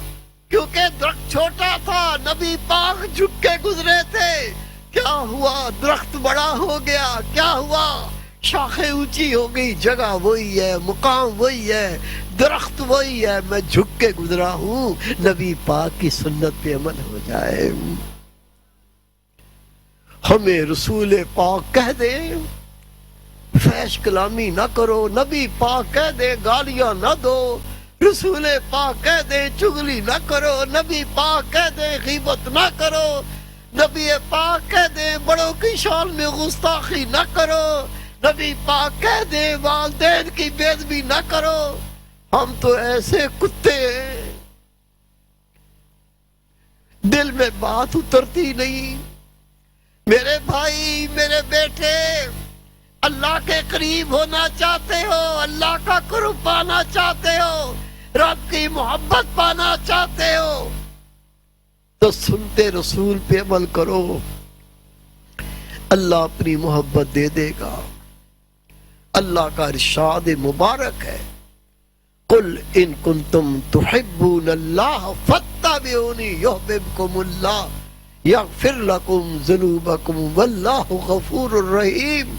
کیونکہ درخت چھوٹا تھا، نبی پاک جھک کے گزرے تھے، کیا ہوا؟ درخت بڑا ہو گیا، کیا ہوا؟ شاخیں اونچی ہو گئی، جگہ وہی ہے، مقام وہی ہے، درخت وہی ہے، میں جھک کے گزرا ہوں، نبی پاک کی سنت پہ عمل ہو جائے۔ ہمیں رسول پاک کہہ دے فحش کلامی نہ کرو، نبی پاک کہہ دے گالیاں نہ دو، رسول پاک کہہ دے چغلی نہ کرو، نبی پاک کہہ دے غیبت نہ کرو، نبی پاک کہہ دے بڑوں کی شان میں گستاخی نہ کرو، نبی پاک کہہ دے والدین کی بے ادبی نہ کرو۔ ہم تو ایسے کتے ہیں، دل میں بات اترتی نہیں۔ میرے بھائی، میرے بیٹے، اللہ کے قریب ہونا چاہتے ہو، اللہ کا قرب پانا چاہتے ہو، رب کی محبت پانا چاہتے ہو، تو سنتے رسول پہ عمل کرو، اللہ اپنی محبت دے دے گا۔ اللہ کا ارشاد مبارک ہے، قل ان کنتم تحبون اللہ فاتبعونی یحببکم اللہ یغفر لکم ذنوبکم واللہ غفور الرحیم۔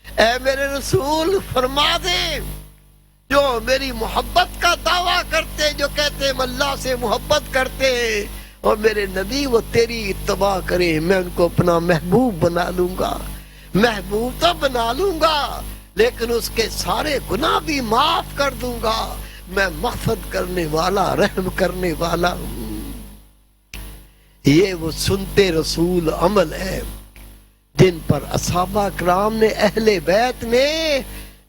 اے میرے رسول فرما دے، جو میری محبت کا دعویٰ کرتے، جو کہتے ہیں اللہ سے محبت کرتے ہیں، اور میرے نبی وہ تیری اتباع کریں، میں ان کو اپنا محبوب بنا لوں گا۔ محبوب تو بنا لوں گا، لیکن اس کے سارے گناہ بھی معاف کر دوں گا۔ میں مغفرت کرنے والا، رحم کرنے والا ہوں۔ یہ وہ سنتے رسول عمل ہے جن پر اصحابہ کرام نے، اہل بیت نے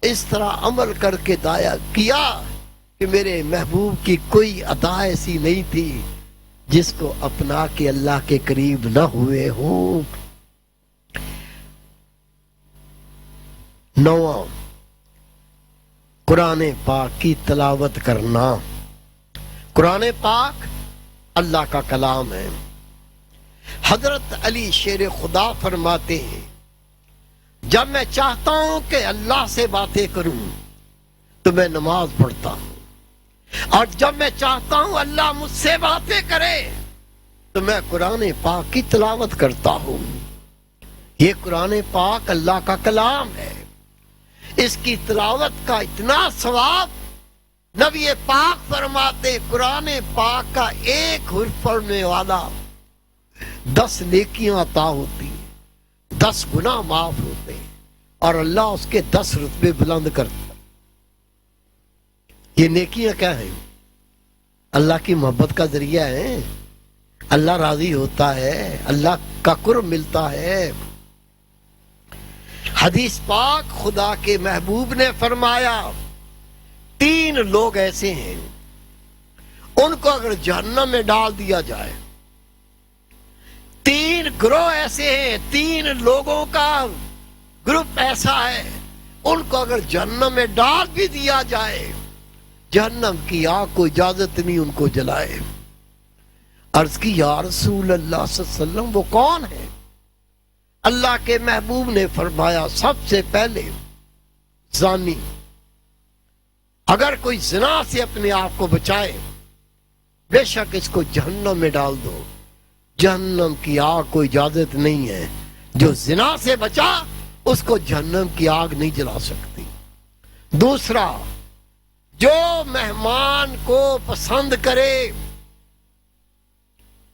اس طرح عمل کر کے دایا کیا کہ میرے محبوب کی کوئی ادا ایسی نہیں تھی جس کو اپنا کے اللہ کے قریب نہ ہوئے ہوں۔ 9، قرآن پاک کی تلاوت کرنا۔ قرآن پاک اللہ کا کلام ہے۔ حضرت علی شیر خدا فرماتے ہیں، جب میں چاہتا ہوں کہ اللہ سے باتیں کروں تو میں نماز پڑھتا ہوں، اور جب میں چاہتا ہوں اللہ مجھ سے باتیں کرے تو میں قرآن پاک کی تلاوت کرتا ہوں۔ یہ قرآن پاک اللہ کا کلام ہے، اس کی تلاوت کا اتنا ثواب نبی پاک فرماتے، قرآن پاک کا ایک حرف پڑھنے والا 10 نیکیاں عطا ہوتی ہیں، 10 گناہ معاف ہوتے ہیں، اور اللہ اس کے 10 رتبے بلند کرتا۔ یہ نیکیاں کیا ہیں؟ اللہ کی محبت کا ذریعہ ہے، اللہ راضی ہوتا ہے، اللہ کا قرب ملتا ہے۔ حدیث پاک خدا کے محبوب نے فرمایا، 3 لوگ ایسے ہیں ان کو اگر جہنم میں ڈال دیا جائے، 3 گروہ ایسے ہیں، 3 لوگوں کا گروپ ایسا ہے، ان کو اگر جہنم میں ڈال بھی دیا جائے، جہنم کی آگ کو اجازت نہیں ان کو جلائے۔ عرض کی یا رسول اللہ صلی اللہ علیہ وسلم وہ کون ہے؟ اللہ کے محبوب نے فرمایا، سب سے پہلے زانی۔ اگر کوئی زنا سے اپنے آپ کو بچائے، بے شک اس کو جہنم میں ڈال دو، جہنم کی آگ کو اجازت نہیں ہے۔ جو زنا سے بچا اس کو جہنم کی آگ نہیں جلا سکتی۔ دوسرا، جو مہمان کو پسند کرے،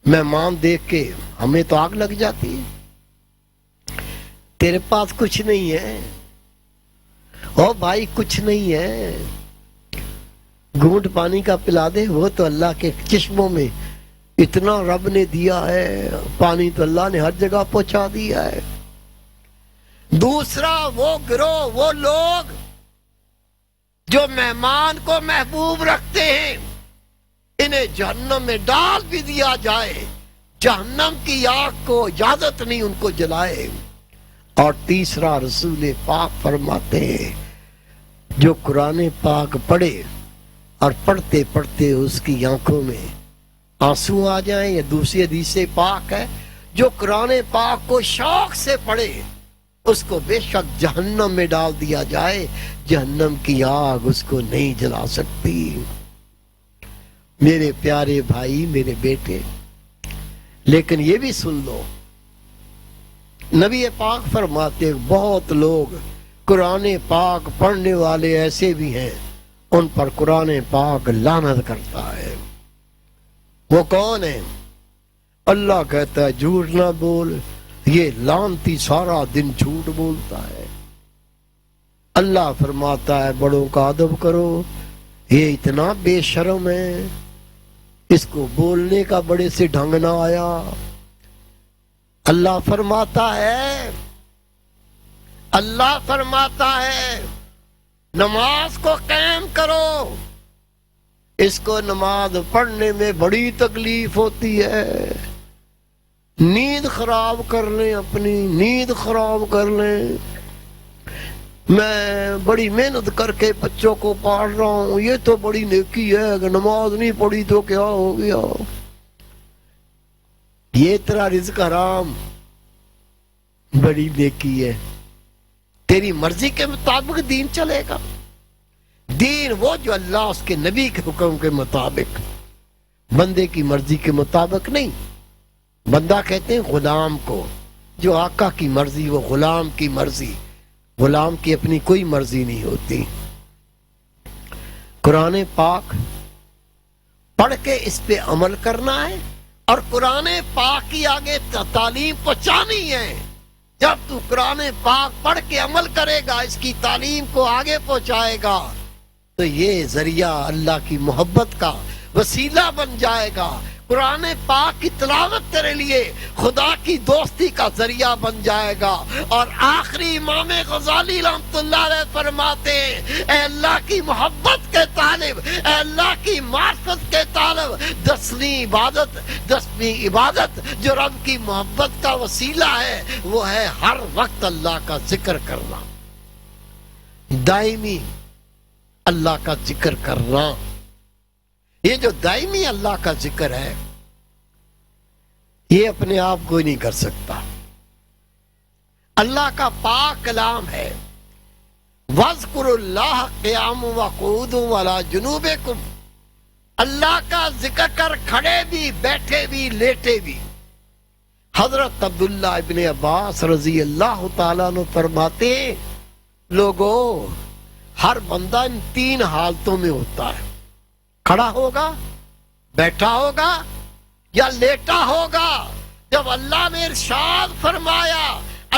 مہمان دیکھ کے ہمیں تو آگ لگ جاتی ہے، تیرے پاس کچھ نہیں ہے، او بھائی کچھ نہیں ہے، گھونٹ پانی کا پلا دے، وہ تو اللہ کے چشموں میں اتنا رب نے دیا ہے، پانی تو اللہ نے ہر جگہ پہنچا دیا ہے۔ دوسرا، وہ گروہ، وہ لوگ جو مہمان کو محبوب رکھتے ہیں، انہیں جہنم میں ڈال بھی دیا جائے، جہنم کی آگ کو اجازت نہیں ان کو جلائے۔ اور تیسرا، رسول پاک فرماتے ہیں، جو قرآن پاک پڑھے اور پڑھتے پڑھتے اس کی آنکھوں میں آنسو آ جائیں، یا دوسری حدیث پاک ہے، جو قرآن پاک کو شوق سے پڑھے اس کو بے شک جہنم میں ڈال دیا جائے، جہنم کی آگ اس کو نہیں جلا سکتی۔ میرے پیارے بھائی، میرے بیٹے، لیکن یہ بھی سن لو، نبی پاک فرماتے بہت لوگ قرآن پاک پڑھنے والے ایسے بھی ہیں ان پر قرآن پاک لعنت کرتا ہے۔ وہ کون ہے؟ اللہ کہتا ہے جھوٹ نہ بول، یہ لعنتی سارا دن جھوٹ بولتا ہے۔ اللہ فرماتا ہے بڑوں کا ادب کرو، یہ اتنا بے شرم ہے، اس کو بولنے کا بڑے سے ڈھنگ نہ آیا۔ اللہ فرماتا ہے نماز کو قائم کرو، اس کو نماز پڑھنے میں بڑی تکلیف ہوتی ہے، نیند خراب کر لیں، اپنی نیند خراب کر لیں، میں بڑی محنت کر کے بچوں کو پڑھ رہا ہوں، یہ تو بڑی نیکی ہے، اگر نماز نہیں پڑھی تو کیا ہو گیا، یہ تیرا رزق حرام، بڑی نیکی ہے، تیری مرضی کے مطابق دین چلے گا۔ دین وہ جو اللہ اس کے نبی کے حکم کے مطابق، بندے کی مرضی کے مطابق نہیں۔ بندہ کہتے ہیں غلام کو، جو آقا کی مرضی وہ غلام کی مرضی، غلام کی اپنی کوئی مرضی نہیں ہوتی۔ قرآن پاک پڑھ کے اس پہ عمل کرنا ہے اور قرآن پاک کی آگے تعلیم پہنچانی ہے۔ جب تو قرآن پاک پڑھ کے عمل کرے گا، اس کی تعلیم کو آگے پہنچائے گا، تو یہ ذریعہ اللہ کی محبت کا وسیلہ بن جائے گا۔ قرآن پاک کی تلاوت تیرے لیے خدا کی دوستی کا ذریعہ بن جائے گا۔ اور آخری امام غزالی رحمۃ اللہ علیہ فرماتے ہیں اے اللہ کی محبت کے طالب، اے اللہ کی معرفت کے طالب، دسویں عبادت جو رب کی محبت کا وسیلہ ہے وہ ہے ہر وقت اللہ کا ذکر کرنا، دائمی اللہ کا ذکر کرنا۔ یہ جو دائمی اللہ کا ذکر ہے یہ اپنے آپ کوئی نہیں کر سکتا، اللہ کا پاک کلام ہے۔ وَاذْكُرُوا اللَّهَ قِيَامًا وَقُعُودًا وَعَلَىٰ جُنُوبِكُمْ، اللہ کا ذکر کر کھڑے بھی، بیٹھے بھی، لیٹے بھی۔ حضرت عبداللہ ابن عباس رضی اللہ تعالیٰ عنہ فرماتے ہیں لوگو، ہر بندہ ان تین حالتوں میں ہوتا ہے، کھڑا ہوگا، بیٹھا ہوگا یا لیٹا ہوگا۔ جب اللہ نے ارشاد فرمایا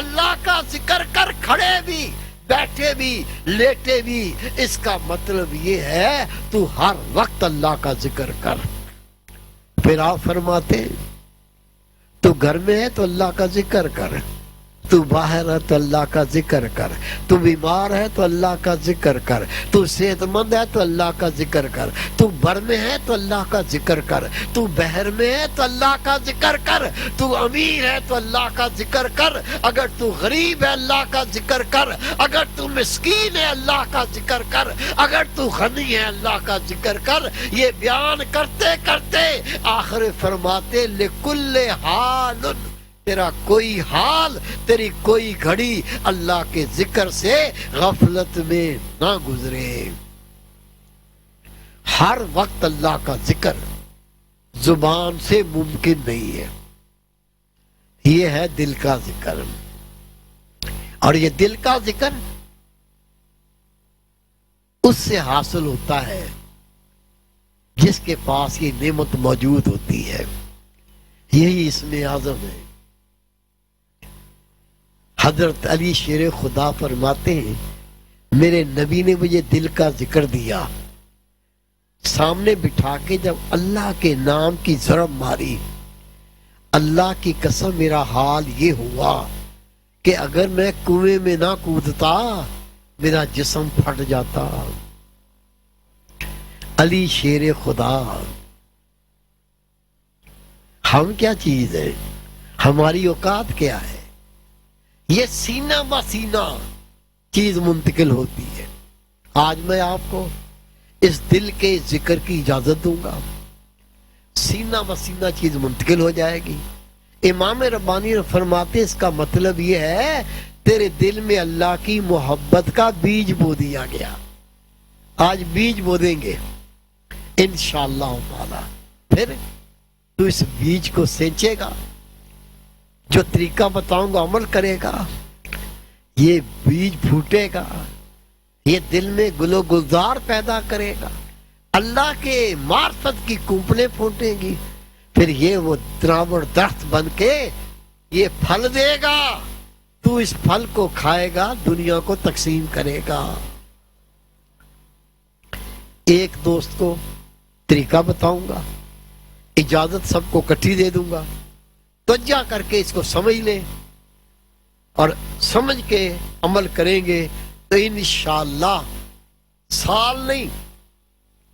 اللہ کا ذکر کر کھڑے بھی، بیٹھے بھی، لیٹے بھی، اس کا مطلب یہ ہے تو ہر وقت اللہ کا ذکر کر۔ پھر آپ فرماتے تو گھر میں ہے تو اللہ کا ذکر کر، تو باہر ہے تو اللہ کا ذکر کر، تو بیمار ہے تو اللہ کا ذکر کر، تو صحت مند ہے تو اللہ کا ذکر کر، تو بر میں ہے تو اللہ کا ذکر کر، تو بحر میں ہے تو اللہ کا ذکر کر، تو امیر ہے تو اللہ کا ذکر کر، اگر تو غریب ہے اللہ کا ذکر کر، اگر تو مسکین ہے اللہ کا ذکر کر، اگر تو غنی ہے اللہ کا ذکر کر۔ یہ بیان کرتے کرتے آخر فرماتے لکل حال، تیرا کوئی حال، تیری کوئی گھڑی اللہ کے ذکر سے غفلت میں نہ گزرے۔ ہر وقت اللہ کا ذکر زبان سے ممکن نہیں ہے، یہ ہے دل کا ذکر۔ اور یہ دل کا ذکر اس سے حاصل ہوتا ہے جس کے پاس یہ نعمت موجود ہوتی ہے، یہی اسم اعظم ہے۔ حضرت علی شیر خدا فرماتے ہیں میرے نبی نے مجھے دل کا ذکر دیا، سامنے بٹھا کے جب اللہ کے نام کی ضرب ماری، اللہ کی قسم میرا حال یہ ہوا کہ اگر میں کنویں میں نہ کودتا میرا جسم پھٹ جاتا۔ علی شیر خدا۔ ہم کیا چیز ہے، ہماری اوقات کیا ہے؟ یہ سینہ بہ سینہ چیز منتقل ہوتی ہے۔ آج میں آپ کو اس دل کے ذکر کی اجازت دوں گا، سینہ بہ سینہ چیز منتقل ہو جائے گی۔ امام ربانی فرماتے اس کا مطلب یہ ہے تیرے دل میں اللہ کی محبت کا بیج بو دیا گیا۔ آج بیج بو دیں گے انشاءاللہ تعالی، پھر تو اس بیج کو سینچے گا، جو طریقہ بتاؤں گا عمل کرے گا، یہ بیج پھوٹے گا، یہ دل میں گلو گلزار پیدا کرے گا، اللہ کے معرفت کی کونپلیں پھوٹیں گی، پھر یہ وہ تناور درخت بن کے یہ پھل دے گا، تو اس پھل کو کھائے گا، دنیا کو تقسیم کرے گا۔ ایک دوست کو طریقہ بتاؤں گا، اجازت سب کو کٹھی دے دوں گا، توجہ کر کے اس کو سمجھ لیں اور سمجھ کے عمل کریں گے تو انشاءاللہ سال نہیں،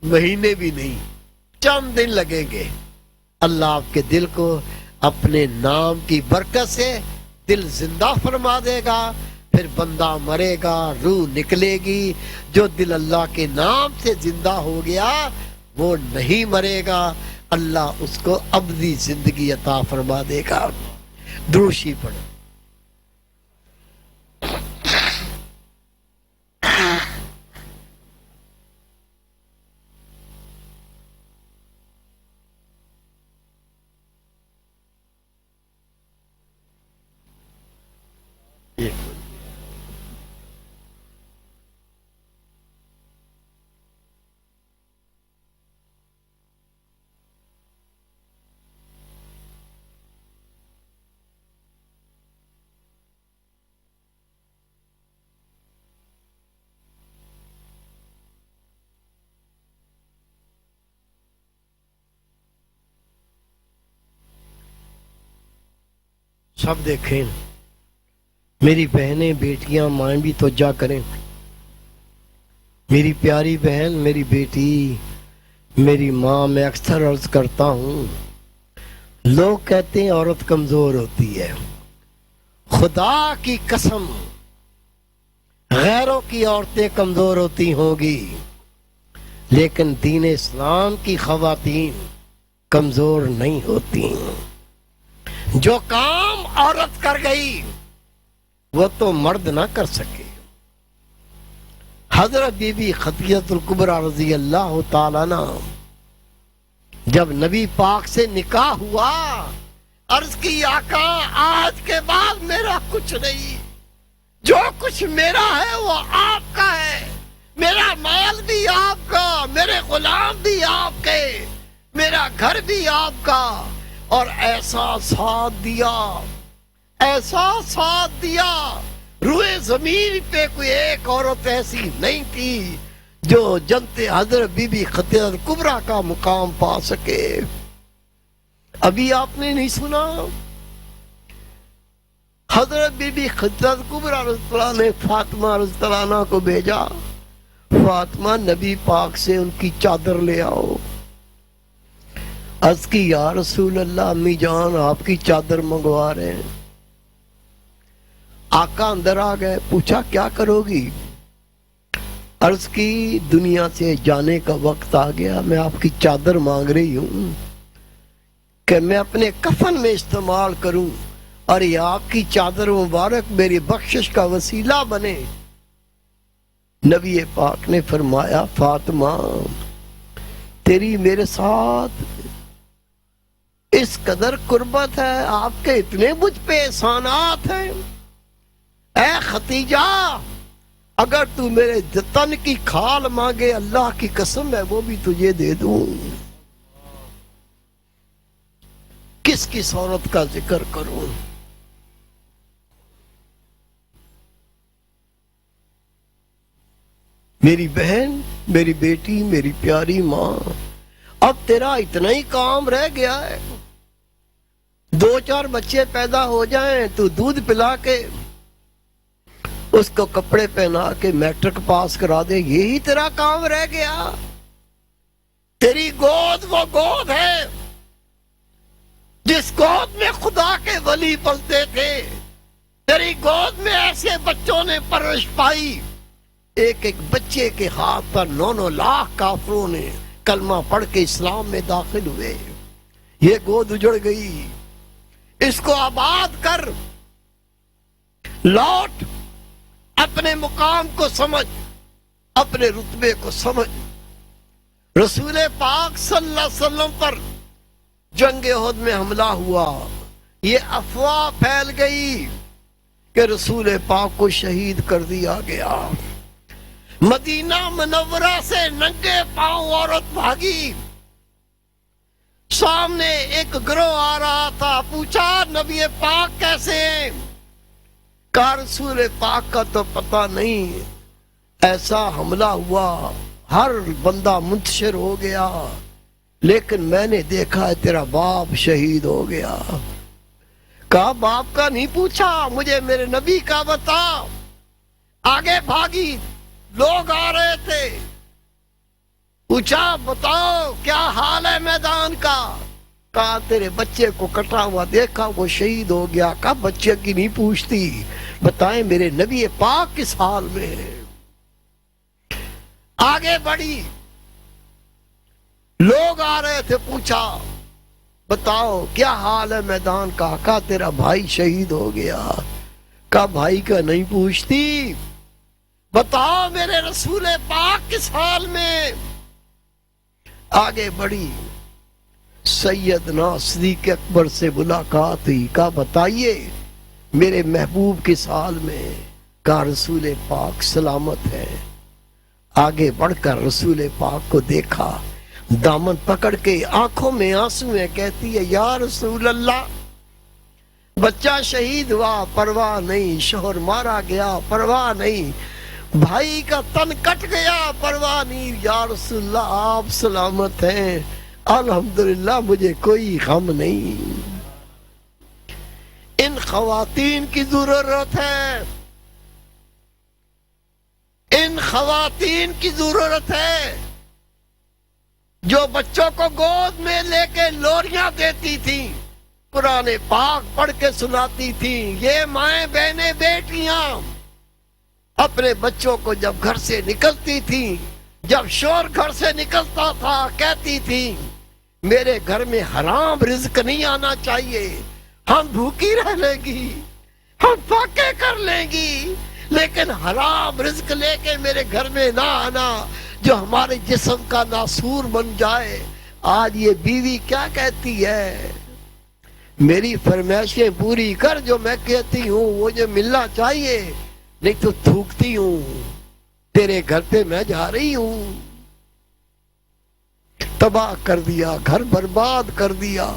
مہینے بھی نہیں، چند دن لگیں گے، اللہ آپ کے دل کو اپنے نام کی برکت سے دل زندہ فرما دے گا، پھر بندہ مرے گا، روح نکلے گی۔ جو دل اللہ کے نام سے زندہ ہو گیا وہ نہیں مرے گا، اللہ اس کو ابدی زندگی عطا فرما دے گا۔ دروشی پڑھو۔ سب دیکھیں، میری بہنیں، بیٹیاں، مائیں بھی توجہ کریں۔ میری پیاری بہن، میری بیٹی، میری ماں، میں اکثر عرض کرتا ہوں، لوگ کہتے ہیں عورت کمزور ہوتی ہے، خدا کی قسم غیروں کی عورتیں کمزور ہوتی ہوں گی، لیکن دین اسلام کی خواتین کمزور نہیں ہوتی۔ جو کام عورت کر گئی وہ تو مرد نہ کر سکے۔ حضرت بی بی خدیجہ الکبریٰ رضی اللہ تعالیٰ عنہ جب نبی پاک سے نکاح ہوا، عرض کی آقا آج کے بعد میرا کچھ نہیں، جو کچھ میرا ہے وہ آپ کا ہے، میرا مال بھی آپ کا، میرے غلام بھی آپ کے، میرا گھر بھی آپ کا۔ اور ایسا ساتھ دیا، ایسا ساتھ دیا، روئے زمین پہ کوئی ایک عورت ایسی نہیں تھی جو جنت حضرت بی بی خدیجہ الکبریٰ کا مقام پا سکے۔ ابھی آپ نے نہیں سنا، حضرت بی بی خدیجہ الکبریٰ رضی اللہ عنہ نے فاطمہ رضی اللہ عنہ کو بھیجا، فاطمہ نبی پاک سے ان کی چادر لے آؤ۔ عرض کی یا رسول اللہ، امی جان آپ کی چادر منگوا رہے ہیں۔ آقا اندر آ گئے، پوچھا کیا کرو گی؟ عرض کی دنیا سے جانے کا وقت آ گیا، میں آپ کی چادر مانگ رہی ہوں کہ میں اپنے کفن میں استعمال کروں اور یہ آپ کی چادر مبارک میری بخشش کا وسیلہ بنے۔ نبی پاک نے فرمایا فاطمہ تیری میرے ساتھ اس قدر قربت ہے، آپ کے اتنے مجھ پہ احسانات ہیں، اے خدیجہ اگر تو میرے تن کی کھال مانگے اللہ کی قسم ہے وہ بھی تجھے دے دوں۔ کس کس عورت کا ذکر کروں؟ میری بہن، میری بیٹی، میری پیاری ماں، اب تیرا اتنا ہی کام رہ گیا ہے، 2-4 بچے پیدا ہو جائیں تو دودھ پلا کے اس کو کپڑے پہنا کے میٹرک پاس کرا دے، یہی تیرا کام رہ گیا۔ تیری گود وہ گود ہے جس گود میں خدا کے ولی پلتے تھے، تیری گود میں ایسے بچوں نے پرورش پائی، ایک ایک بچے کے ہاتھ پر 9-9 لاکھ کافروں نے کلمہ پڑھ کے اسلام میں داخل ہوئے۔ یہ گود اجڑ گئی، اس کو آباد کر، لوٹ، اپنے مقام کو سمجھ، اپنے رتبے کو سمجھ۔ رسول پاک صلی اللہ علیہ وسلم پر جنگ احد میں حملہ ہوا، یہ افواہ پھیل گئی کہ رسول پاک کو شہید کر دیا گیا۔ مدینہ منورہ سے ننگے پاؤں عورت بھاگی، سامنے ایک گروہ آ رہا تھا، پوچھا نبی پاک کیسے ہیں؟ کہا رسول پاک کا تو پتہ نہیں، ایسا حملہ ہوا ہر بندہ منتشر ہو گیا، لیکن میں نے دیکھا ہے تیرا باپ شہید ہو گیا۔ کہا باپ کا نہیں پوچھا، مجھے میرے نبی کا بتا۔ آگے بھاگی، لوگ آ رہے تھے، پوچھا بتاؤ کیا حال ہے میدان کا؟ کہا تیرے بچے کو کٹا ہوا دیکھا، وہ شہید ہو گیا۔ کہا بچے کی نہیں پوچھتی، بتائیں میرے نبی پاک کس حال میں ہے؟ آگے بڑھی، لوگ آ رہے تھے، پوچھا بتاؤ کیا حال ہے میدان کا؟ کہا تیرا بھائی شہید ہو گیا۔ کہا بھائی کا نہیں پوچھتی، بتاؤ میرے رسول پاک کس حال میں؟ آگے بڑھی، سیدنا صدیق اکبر سے ملاقات ہوئی۔ کہا بتائیے میرے محبوب کس حال میں؟ کہا رسول پاک سلامت ہے۔ آگے بڑھ کر رسول پاک کو دیکھا، دامن پکڑ کے آنکھوں میں آنسو ہے، کہتی ہے یا رسول اللہ، بچہ شہید ہوا پرواہ نہیں، شوہر مارا گیا پرواہ نہیں، بھائی کا تن کٹ گیا پرواہ نہیں، یا رسول اللہ آپ سلامت ہیں، الحمدللہ مجھے کوئی غم نہیں۔ ان خواتین کی ضرورت ہے، ان خواتین کی ضرورت ہے جو بچوں کو گود میں لے کے لوریاں دیتی تھیں، قرآن پاک پڑھ کے سناتی تھیں۔ یہ مائیں بہنیں بیٹیاں اپنے بچوں کو جب گھر سے نکلتی تھیں، جب شور گھر سے نکلتا تھا، کہتی تھیں میرے گھر میں حرام رزق نہیں آنا چاہیے، ہم بھوکی رہ لیں گی، ہم فاقے کر لیں گی، لیکن حرام رزق لے کے میرے گھر میں نہ آنا جو ہمارے جسم کا ناسور بن جائے۔ آج یہ بیوی کیا کہتی ہے؟ میری فرمائشیں پوری کر، جو میں کہتی ہوں وہ جو ملنا چاہیے، نہیں تو تھوکتی ہوں، تیرے گھر پہ میں جا رہی ہوں۔ تباہ کر دیا، گھر برباد کر دیا،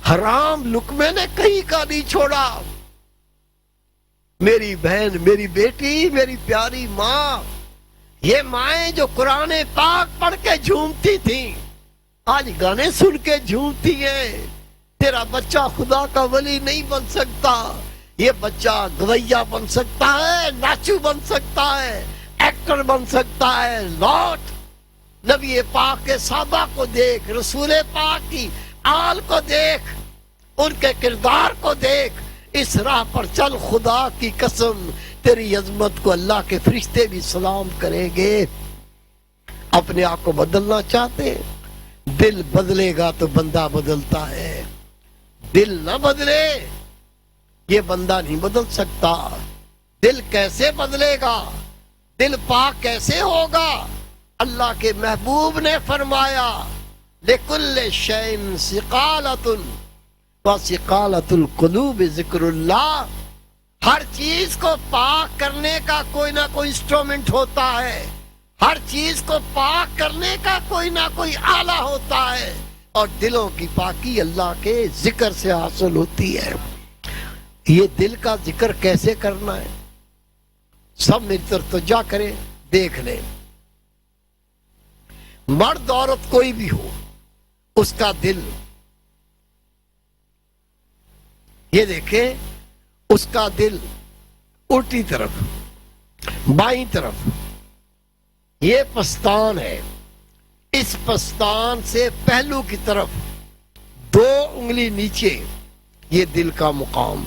حرام لقمے نے کہیں کا نہیں چھوڑا۔ میری بہن، میری بیٹی، میری پیاری ماں، یہ مائیں جو قرآن پاک پڑھ کے جھومتی تھیں، آج گانے سن کے جھومتی ہیں۔ تیرا بچہ خدا کا ولی نہیں بن سکتا، یہ بچہ گویا بن سکتا ہے، ناچو بن سکتا ہے، ایکٹر بن سکتا ہے۔ لوٹ نبی پاک کے صحابہ کو دیکھ، رسول پاک کی آل کو دیکھ، ان کے کردار کو دیکھ، اس راہ پر چل، خدا کی قسم تیری عظمت کو اللہ کے فرشتے بھی سلام کریں گے۔ اپنے آپ کو بدلنا چاہتے ہیں؟ دل بدلے گا تو بندہ بدلتا ہے، دل نہ بدلے یہ بندہ نہیں بدل سکتا۔ دل کیسے بدلے گا؟ دل پاک کیسے ہوگا؟ اللہ کے محبوب نے فرمایا لِكُلِّ شَيْءٍ ثِقَالَةٌ وَثِقَالَةُ الْقُلُوبِ ذِكْرُ اللَّهِ۔ ہر چیز کو پاک کرنے کا کوئی نہ کوئی انسٹرومنٹ ہوتا ہے، ہر چیز کو پاک کرنے کا کوئی نہ کوئی آلہ ہوتا ہے، اور دلوں کی پاکی اللہ کے ذکر سے حاصل ہوتی ہے۔ یہ دل کا ذکر کیسے کرنا ہے؟ سب میری طرف توجہ کریں، دیکھ لیں۔ مرد عورت کوئی بھی ہو، اس کا دل، یہ دیکھیں اس کا دل الٹی طرف، بائیں طرف، یہ پستان ہے، اس پستان سے پہلو کی طرف 2 انگلی نیچے، یہ دل کا مقام۔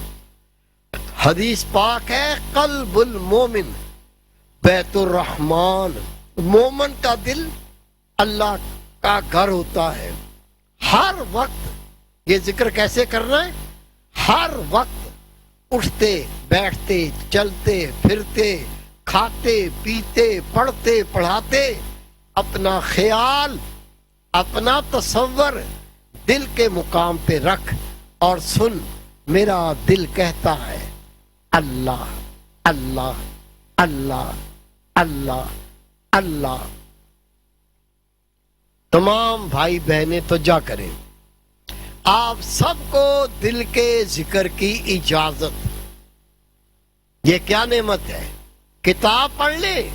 حدیث پاک ہے قلب المومن بیت الرحمن، مومن کا دل اللہ کا گھر ہوتا ہے۔ ہر وقت یہ ذکر کیسے کرنا ہے؟ ہر وقت اٹھتے بیٹھتے چلتے پھرتے کھاتے پیتے پڑھتے پڑھاتے اپنا خیال، اپنا تصور دل کے مقام پہ رکھ اور سن، میرا دل کہتا ہے اللہ اللہ اللہ اللہ اللہ۔ تمام بھائی بہنیں توجہ کریں، آپ سب کو دل کے ذکر کی اجازت۔ یہ کیا نعمت ہے؟ کتاب پڑھ لیں۔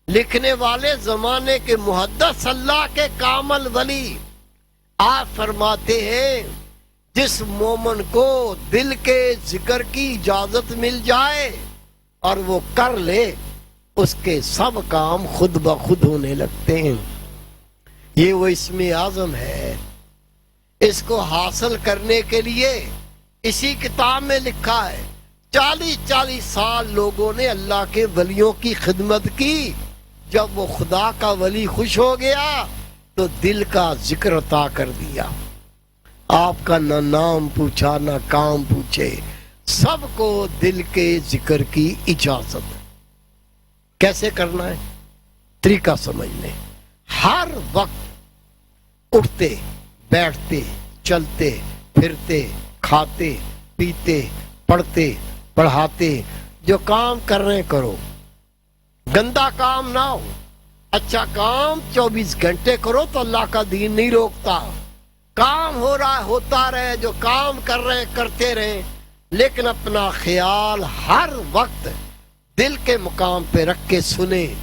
لکھنے والے زمانے کے محدث اللہ کے کامل ولی آپ فرماتے ہیں جس مومن کو دل کے ذکر کی اجازت مل جائے اور وہ کر لے، اس کے سب کام خود بخود ہونے لگتے ہیں۔ یہ وہ اسم اعظم ہے۔ اس کو حاصل کرنے کے لیے اسی کتاب میں لکھا ہے 40 سال لوگوں نے اللہ کے ولیوں کی خدمت کی۔ جب وہ خدا کا ولی خوش ہو گیا تو دل کا ذکر عطا کر دیا۔ آپ کا نہ نام پوچھا نہ کام پوچھے، سب کو دل کے ذکر کی اجازت۔ کیسے کرنا ہے؟ طریقہ سمجھ لیں۔ ہر وقت اٹھتے بیٹھتے چلتے پھرتے کھاتے پیتے پڑھتے پڑھاتے جو کام کر رہے کرو، گندا کام نہ ہو، اچھا کام 24 گھنٹے کرو تو اللہ کا دین نہیں روکتا۔ کام ہو رہا ہے ہوتا رہے، جو کام کر رہے کرتے رہے، لیکن اپنا خیال ہر وقت دل کے مقام پہ رکھ کے سنے۔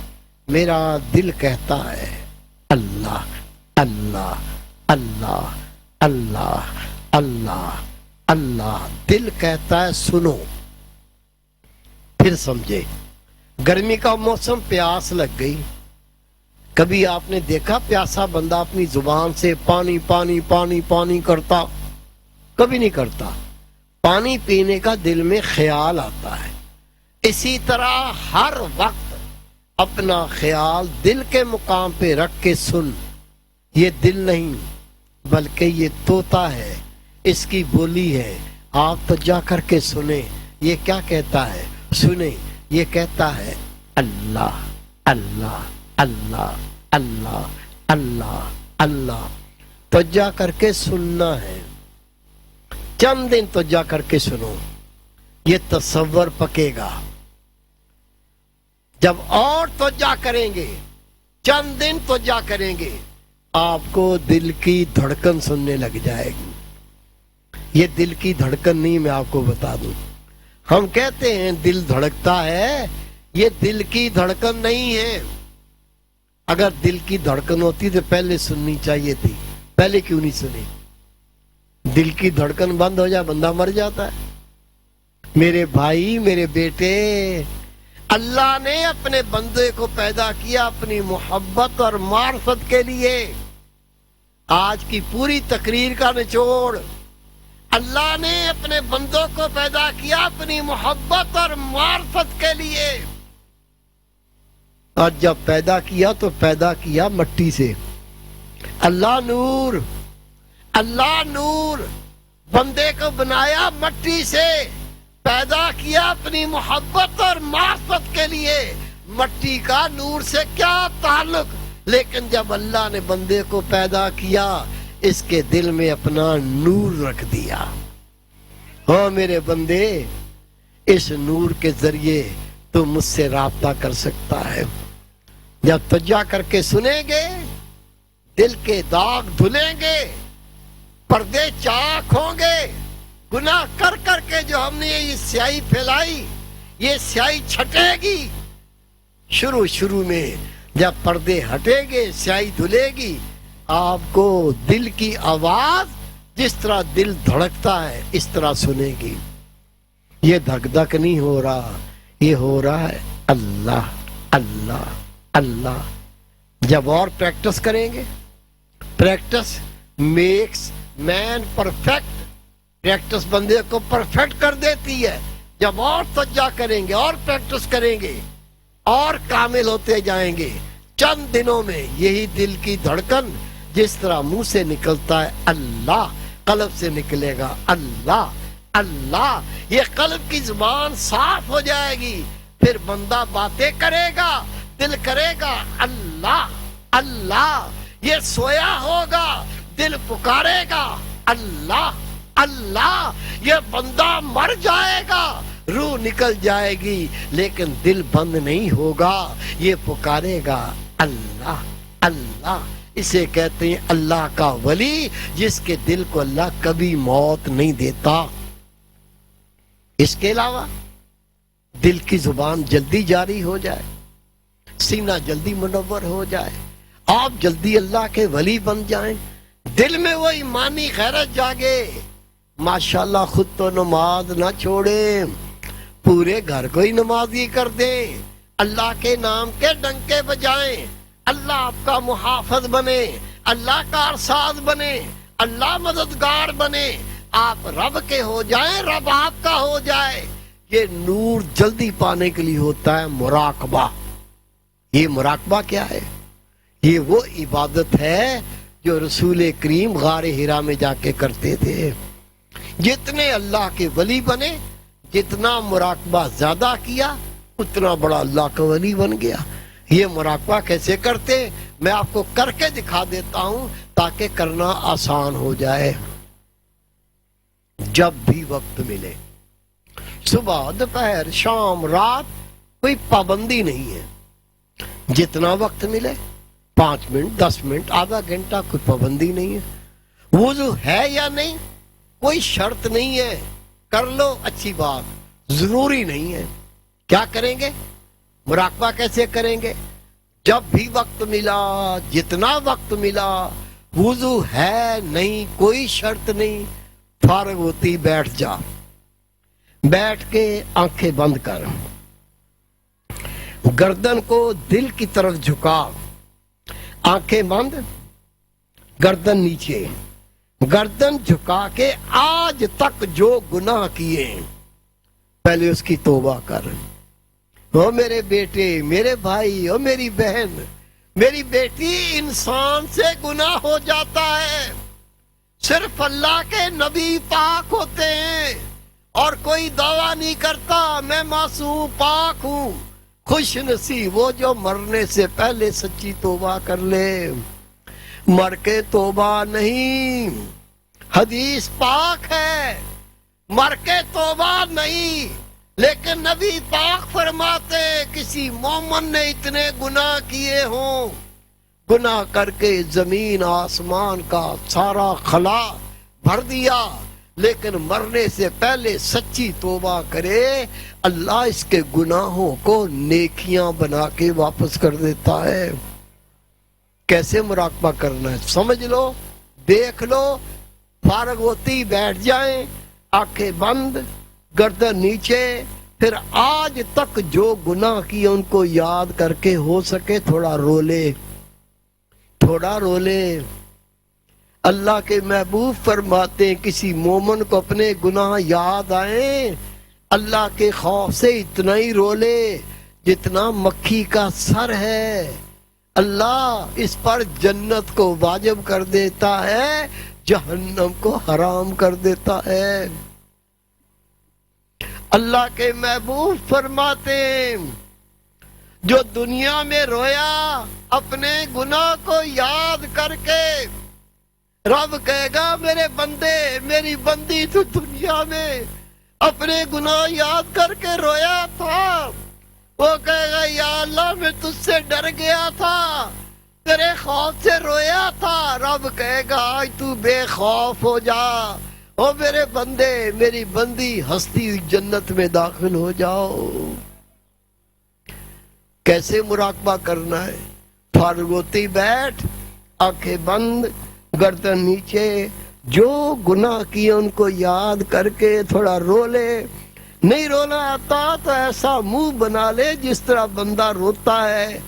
میرا دل کہتا ہے اللہ اللہ اللہ اللہ اللہ اللہ، دل کہتا ہے سنو۔ پھر سمجھے، گرمی کا موسم، پیاس لگ گئی۔ کبھی آپ نے دیکھا پیاسا بندہ اپنی زبان سے پانی پانی پانی پانی کرتا؟ کبھی نہیں کرتا۔ پانی پینے کا دل میں خیال آتا ہے۔ اسی طرح ہر وقت اپنا خیال دل کے مقام پہ رکھ کے سن۔ یہ دل نہیں بلکہ یہ طوطا ہے، اس کی بولی ہے۔ آپ تو جا کر کے سنیں یہ کیا کہتا ہے، سنیں۔ یہ کہتا ہے اللہ اللہ اللہ اللہ اللہ اللہ۔ تو جا کر کے سننا ہے، چند دن تو جا کر کے سنو، یہ تصور پکے گا۔ جب اور تو جا کریں گے، چند دن تو جا کریں گے، آپ کو دل کی دھڑکن سننے لگ جائے گی۔ یہ دل کی دھڑکن نہیں، میں آپ کو بتا دوں۔ ہم کہتے ہیں دل دھڑکتا ہے، یہ دل کی دھڑکن نہیں ہے۔ اگر دل کی دھڑکن ہوتی تو پہلے سننی چاہیے تھی، پہلے کیوں نہیں سنی؟ دل کی دھڑکن بند ہو جائے بندہ مر جاتا ہے۔ میرے بھائی، میرے بیٹے، اللہ نے اپنے بندے کو پیدا کیا اپنی محبت اور معرفت کے لیے۔ آج کی پوری تقریر کا نچوڑ، اللہ نے اپنے بندوں کو پیدا کیا اپنی محبت اور معرفت کے لیے۔ اور جب پیدا کیا تو پیدا کیا مٹی سے۔ اللہ نور، اللہ نور، بندے کو بنایا مٹی سے، پیدا کیا اپنی محبت اور معرفت کے لیے۔ مٹی کا نور سے کیا تعلق؟ لیکن جب اللہ نے بندے کو پیدا کیا، اس کے دل میں اپنا نور رکھ دیا۔ ہاں میرے بندے، اس نور کے ذریعے تو مجھ سے رابطہ کر سکتا ہے۔ جب تجا کر کے سنیں گے، دل کے داغ دھلیں گے، پردے چاک ہوں گے۔ گناہ کر کر کے جو ہم نے یہ سیاہی پھیلائی، یہ سیاہی چھٹے گی۔ شروع میں جب پردے ہٹیں گے، سیاہی دھلے گی، آپ کو دل کی آواز جس طرح دل دھڑکتا ہے اس طرح سنے گی۔ یہ دھک دھک نہیں ہو رہا، یہ ہو رہا ہے اللہ اللہ اللہ۔ جب اور پریکٹس کریں گے، practice makes man perfect, practice بندے کو پرفیکٹ کر دیتی ہے۔ جب اور تجا کریں گے اور پریکٹس کریں گے اور کامل ہوتے جائیں گے، چند دنوں میں یہی دل کی دھڑکن جس طرح منہ سے نکلتا ہے اللہ، قلب سے نکلے گا اللہ اللہ۔ یہ قلب کی زبان صاف ہو جائے گی، پھر بندہ باتیں کرے گا، دل کرے گا اللہ اللہ۔ یہ سویا ہوگا، دل پکارے گا اللہ اللہ۔ یہ بندہ مر جائے گا، روح نکل جائے گی لیکن دل بند نہیں ہوگا، یہ پکارے گا اللہ اللہ۔ اسے کہتے ہیں اللہ کا ولی، جس کے دل کو اللہ کبھی موت نہیں دیتا۔ اس کے علاوہ دل کی زبان جلدی جاری ہو جائے، سینہ جلدی منور ہو جائے، آپ جلدی اللہ کے ولی بن جائیں، دل میں وہ ایمانی غیرت جاگے، ماشاءاللہ خود تو نماز نہ چھوڑیں، پورے گھر کو ہی نمازی کر دیں، اللہ کے نام کے ڈنکے بجائیں، اللہ آپ کا محافظ بنے، اللہ کا ارساد بنے، اللہ مددگار بنے، آپ رب کے ہو جائیں، رب آپ کا ہو جائے۔ یہ نور جلدی پانے کے لیے ہوتا ہے مراقبہ۔ یہ مراقبہ کیا ہے؟ یہ وہ عبادت ہے جو رسول کریم غار حرا میں جا کے کرتے تھے۔ جتنے اللہ کے ولی بنے، جتنا مراقبہ زیادہ کیا، اتنا بڑا اللہ کا ولی بن گیا۔ یہ مراقبہ کیسے کرتے؟ میں آپ کو کر کے دکھا دیتا ہوں تاکہ کرنا آسان ہو جائے۔ جب بھی وقت ملے، صبح، دوپہر، شام، رات، کوئی پابندی نہیں ہے، جتنا وقت ملے، 5 منٹ، 10 منٹ، آدھا گھنٹہ، کوئی پابندی نہیں ہے۔ وضو ہے یا نہیں، کوئی شرط نہیں ہے، کر لو اچھی بات، ضروری نہیں ہے۔ کیا کریں گے؟ مراقبہ کیسے کریں گے؟ جب بھی وقت ملا، جتنا وقت ملا، وضو ہے نہیں، کوئی شرط نہیں، فارغ ہوتی بیٹھ جا، بیٹھ کے آنکھیں بند کر، گردن کو دل کی طرف جھکا، آنکھیں بند، گردن نیچے، گردن جھکا کے آج تک جو گناہ کیے پہلے اس کی توبہ کر۔ او میرے بیٹے، میرے بھائی، او میری بہن، میری بیٹی، انسان سے گناہ ہو جاتا ہے، صرف اللہ کے نبی پاک ہوتے ہیں، اور کوئی دعویٰ نہیں کرتا میں معصوم پاک ہوں۔ خوش نصیب وہ جو مرنے سے پہلے سچی توبہ کر لے، مر کے توبہ نہیں، حدیث پاک ہے، مر کے توبہ نہیں، لیکن نبی پاک فرماتے کسی مومن نے اتنے گناہ کیے ہوں، گناہ کر کے زمین آسمان کا سارا خلا بھر دیا، لیکن مرنے سے پہلے سچی توبہ کرے، اللہ اس کے گناہوں کو نیکیاں بنا کے واپس کر دیتا ہے۔ کیسے مراقبہ کرنا ہے سمجھ لو، دیکھ لو، فارغ ہوتی بیٹھ جائیں، آنکھیں بند، گردن نیچے، پھر آج تک جو گناہ کیے ان کو یاد کر کے ہو سکے تھوڑا رو لے، تھوڑا رو لے۔ اللہ کے محبوب فرماتے ہیں کسی مومن کو اپنے گناہ یاد آئیں، اللہ کے خوف سے اتنا ہی رو لے جتنا مکھی کا سر ہے۔ اللہ اس پر جنت کو واجب کر دیتا ہے، جہنم کو حرام کر دیتا ہے۔ اللہ کے محبوب فرماتے ہیں جو دنیا میں رویا اپنے گناہ کو یاد کر کے، رب کہے گا میرے بندے، میری بندی تو دنیا میں اپنے گناہ یاد کر کے رویا تھا، وہ کہے گا یا اللہ میں تجھ سے ڈر گیا تھا، تیرے خوف سے رویا تھا۔ رب کہے گا آج تو بے خوف ہو جا، او میرے بندے، میری بندی، ہستی ہوئی جنت میں داخل ہو جاؤ۔ کیسے مراقبہ کرنا ہے؟ فارغ ہوتی بیٹھ، آنکھیں بند، گردن نیچے، جو گناہ کیے ان کو یاد کر کے تھوڑا رو لے۔ نہیں رونا آتا تو ایسا منہ بنا لے جس طرح بندہ روتا ہے۔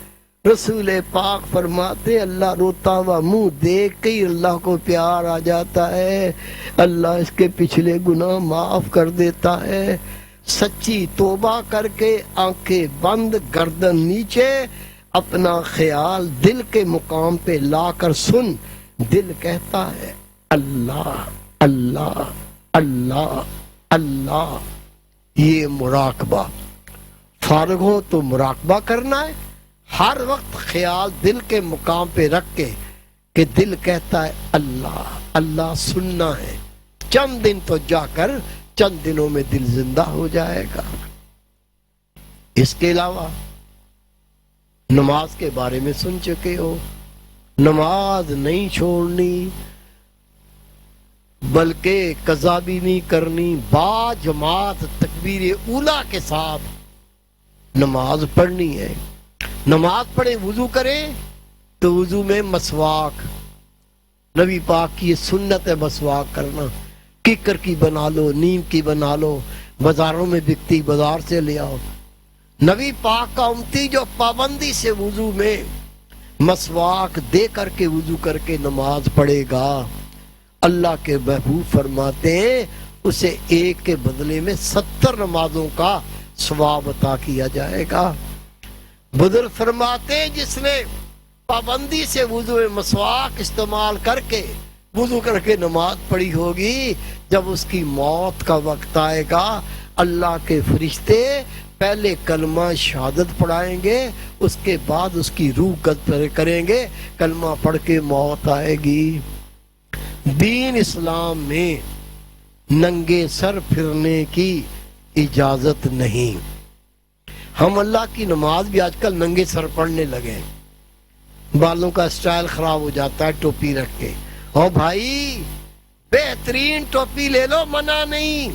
رسول پاک فرماتے اللہ روتا ہوا منہ دیکھ کے ہی اللہ کو پیار آ جاتا ہے، اللہ اس کے پچھلے گناہ معاف کر دیتا ہے۔ سچی توبہ کر کے آنکھیں بند، گردن نیچے، اپنا خیال دل کے مقام پہ لا کر سن۔ دل کہتا ہے اللہ اللہ اللہ اللہ۔ یہ مراقبہ، فارغ ہو تو مراقبہ کرنا ہے، ہر وقت خیال دل کے مقام پہ رکھ کے کہ دل کہتا ہے اللہ اللہ۔ سننا ہے، چند دن تو جا کر چند دنوں میں دل زندہ ہو جائے گا۔ اس کے علاوہ نماز کے بارے میں سن چکے ہو، نماز نہیں چھوڑنی بلکہ قضا بھی نہیں کرنی، با جماعت تکبیر اولیٰ کے ساتھ نماز پڑھنی ہے۔ نماز پڑھے وضو کرے تو وضو میں مسواک، نبی پاک کی یہ سنت ہے مسواک کرنا، ککر کی بنا لو، نیم کی بنا لو، بازاروں میں بکتی بازار سے لے آؤ۔ نبی پاک کا امتی جو پابندی سے وضو میں مسواک دے کر کے وضو کر کے نماز پڑھے گا، اللہ کے محبوب فرماتے ہیں اسے ایک کے بدلے میں 70 نمازوں کا ثواب عطا کیا جائے گا۔ بزرگ فرماتے ہیں جس نے پابندی سے وضو مسواک استعمال کر کے وضو کر کے نماز پڑھی ہوگی، جب اس کی موت کا وقت آئے گا اللہ کے فرشتے پہلے کلمہ شہادت پڑھائیں گے، اس کے بعد اس کی روح قبض کریں گے، کلمہ پڑھ کے موت آئے گی۔ دین اسلام میں ننگے سر پھرنے کی اجازت نہیں۔ ہم اللہ کی نماز بھی آج کل ننگے سر پڑھنے لگے، بالوں کا سٹائل خراب ہو جاتا ہے ٹوپی رکھ کے۔ اور بھائی بہترین ٹوپی لے لو، منع نہیں،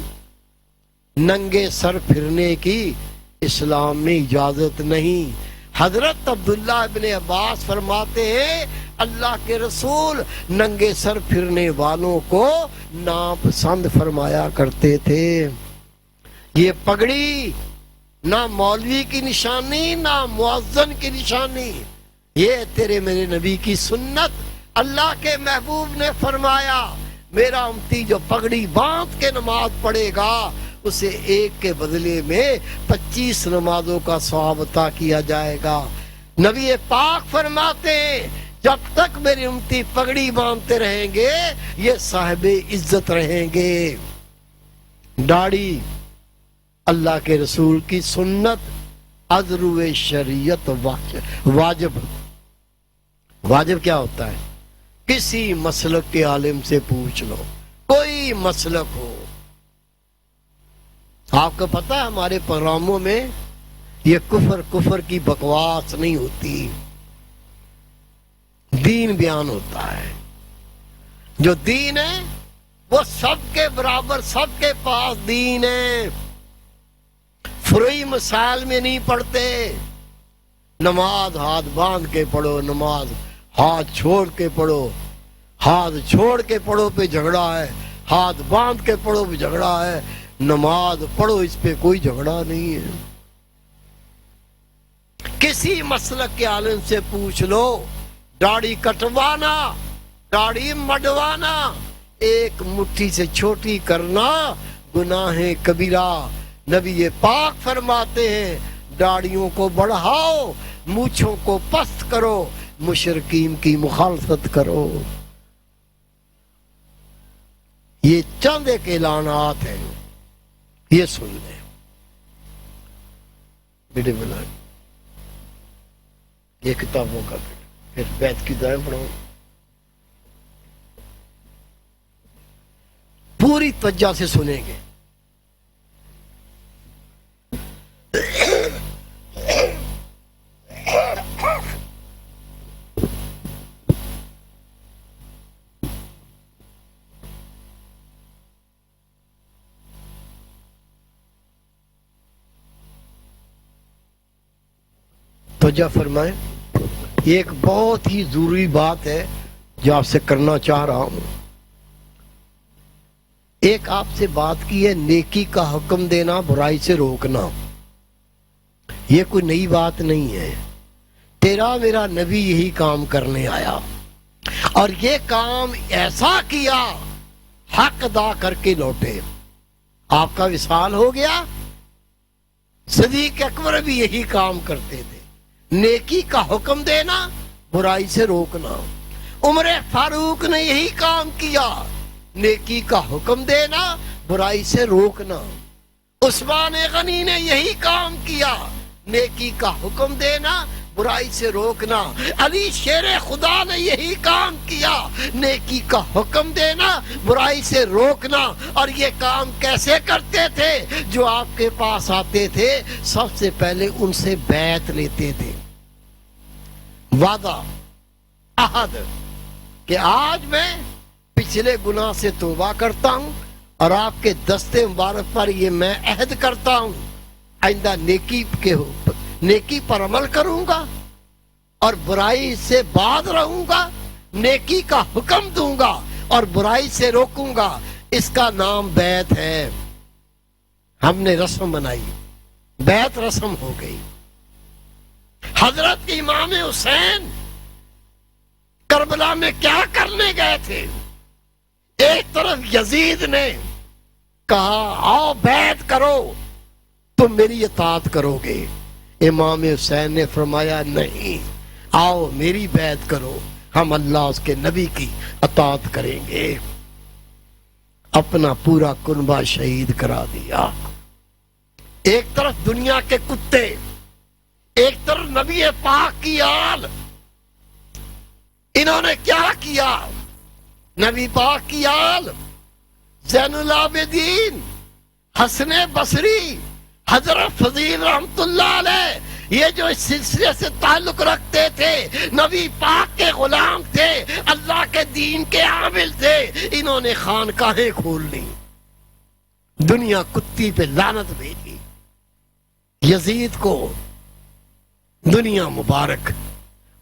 ننگے سر پھرنے کی اسلام میں اجازت نہیں۔ حضرت عبداللہ ابن عباس فرماتے ہیں اللہ کے رسول ننگے سر پھرنے والوں کو ناپسند فرمایا کرتے تھے۔ یہ پگڑی نہ مولوی کی نشانی نہ مؤذن کی نشانی، یہ تیرے میرے نبی کی سنت۔ اللہ کے محبوب نے فرمایا میرا امتی جو پگڑی باندھ کے نماز پڑھے گا اسے ایک کے بدلے میں 25 نمازوں کا ثواب عطا کیا جائے گا۔ نبی پاک فرماتے ہیں جب تک میری امتی پگڑی باندھتے رہیں گے یہ صاحب عزت رہیں گے۔ داڑھی اللہ کے رسول کی سنت، ازرو شریعت واجب۔ واجب کیا ہوتا ہے؟ کسی مسلک کے عالم سے پوچھ لو، کوئی مسلک ہو۔ آپ کو پتہ ہے ہمارے پروگراموں میں یہ کفر کی بکواس نہیں ہوتی، دین بیان ہوتا ہے۔ جو دین ہے وہ سب کے برابر، سب کے پاس دین ہے۔ فروئی مسائل میں نہیں پڑھتے۔ نماز ہاتھ باندھ کے پڑھو، نماز ہاتھ چھوڑ کے پڑھو، ہاتھ چھوڑ کے پڑھو پہ جھگڑا ہے، ہاتھ باندھ کے پڑھو پہ جھگڑا ہے۔ نماز پڑھو اس پہ کوئی جھگڑا نہیں ہے۔ کسی مسلک کے عالم سے پوچھ لو، داڑھی کٹوانا، داڑھی مڈوانا، ایک مٹھی سے چھوٹی کرنا گناہ کبیرہ۔ نبی پاک فرماتے ہیں داڑھیوں کو بڑھاؤ، مونچھوں کو پست کرو، مشرکین کی مخالفت کرو۔ یہ چند ایک اعلانات ہیں، یہ سن لیں۔ بیٹے بلا یہ کتابوں کا پھر بیت کی دعائیں پڑھو، پوری توجہ سے سنیں گے۔ توجہ فرمائیں، یہ ایک بہت ہی ضروری بات ہے جو آپ سے کرنا چاہ رہا ہوں۔ ایک آپ سے بات کی ہے نیکی کا حکم دینا، برائی سے روکنا۔ یہ کوئی نئی بات نہیں ہے، تیرا میرا نبی یہی کام کرنے آیا اور یہ کام ایسا کیا حق ادا کر کے لوٹے۔ آپ کا وصال ہو گیا، صدیق اکبر بھی یہی کام کرتے تھے، نیکی کا حکم دینا، برائی سے روکنا۔ عمر فاروق نے یہی کام کیا، نیکی کا حکم دینا، برائی سے روکنا۔ عثمان غنی نے یہی کام کیا، نیکی کا حکم دینا، برائی سے روکنا. علی شیر خدا نے یہی کام کیا, نیکی کا حکم دینا, برائی سے روکنا. اور یہ کام کیسے کرتے تھے؟ جو آپ کے پاس آتے تھے سب سے پہلے ان سے بیعت لیتے تھے, وعدہ, عہد, کہ آج میں پچھلے گناہ سے توبہ کرتا ہوں اور آپ کے دستے مبارک پر یہ میں عہد کرتا ہوں آئندہ نیکی پر عمل کروں گا اور برائی سے باز رہوں گا, نیکی کا حکم دوں گا اور برائی سے روکوں گا. اس کا نام بیعت ہے. ہم نے رسم بنائی, بیعت رسم ہو گئی. حضرت امام حسین کربلا میں کیا کرنے گئے تھے؟ ایک طرف یزید نے کہا آؤ بیعت کرو, تم میری اطاعت کرو گے. امام حسین نے فرمایا نہیں, آؤ میری بیعت کرو, ہم اللہ اس کے نبی کی اطاعت کریں گے. اپنا پورا کنبہ شہید کرا دیا. ایک طرف دنیا کے کتے, ایک طرف نبی پاک کی آل. انہوں نے کیا کیا؟ نبی پاک کی آل, زین العابدین, حسن بصری, حضرت فضیل رحمت اللہ علیہ, یہ جو اس سلسلے سے تعلق رکھتے تھے, نبی پاک کے غلام تھے, اللہ کے دین کے عامل تھے, انہوں نے خانقاہیں کھول لی, دنیا کتی پہ لعنت بھیجی. یزید کو دنیا مبارک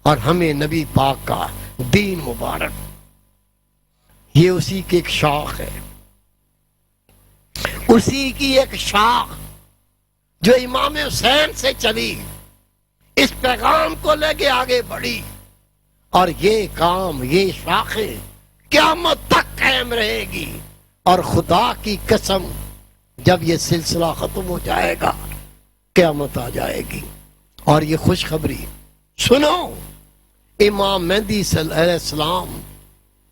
اور ہمیں نبی پاک کا دین مبارک. یہ اسی کی ایک شاخ ہے, اسی کی ایک شاخ جو امام حسین سے چلی, اس پیغام کو لے کے آگے بڑھی. اور یہ کام, یہ شاخیں قیامت تک قائم رہے گی. اور خدا کی قسم جب یہ سلسلہ ختم ہو جائے گا قیامت آ جائے گی. اور یہ خوشخبری سنو, امام مہدی علیہ السلام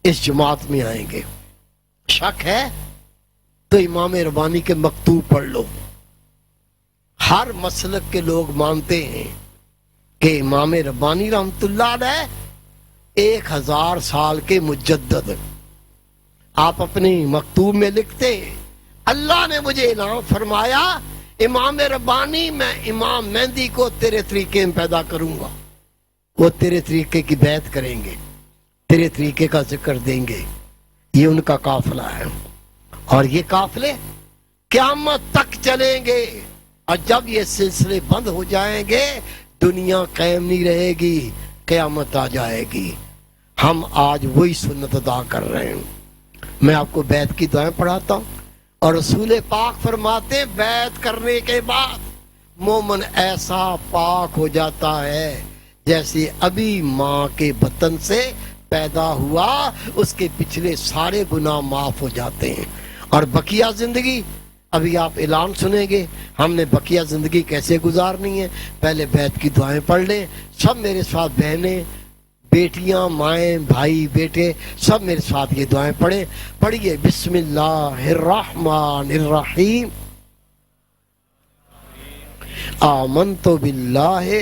اس جماعت میں آئیں گے. شک ہے تو امام ربانی کے مکتوب پڑھ لو. ہر مسلک کے لوگ مانتے ہیں کہ امام ربانی رحمت اللہ علیہ 1000 سال کے مجدد. آپ اپنی مکتوب میں لکھتے ہیں اللہ نے مجھے اعلان فرمایا امام ربانی میں امام مہدی کو تیرے طریقے میں پیدا کروں گا, وہ تیرے طریقے کی بیعت کریں گے, تیرے طریقے کا ذکر دیں گے. یہ ان کا قافلہ ہے اور یہ قافلے قیامت تک چلیں گے. اور جب یہ سلسلے بند ہو جائیں گے دنیا قائم نہیں رہے گی, قیامت آ جائے گی. ہم آج وہی سنت ادا کر رہے ہیں. میں آپ کو بیعت کی دعائیں پڑھاتا ہوں اور رسول پاک فرماتے ہیں بیعت کرنے کے بعد مومن ایسا پاک ہو جاتا ہے جیسے ابھی ماں کے بطن سے پیدا ہوا, اس کے پچھلے سارے گناہ معاف ہو جاتے ہیں. اور بقیہ زندگی, ابھی آپ اعلان سنیں گے, ہم نے بقیہ زندگی کیسے گزارنی ہے. پہلے بیعت کی دعائیں پڑھ لیں سب میرے ساتھ, بہنیں, بیٹیاں, مائیں, بھائی, بیٹے, سب میرے ساتھ یہ دعائیں پڑھیں. پڑھیے بسم اللہ الرحمن الرحیم. آمنت باللہ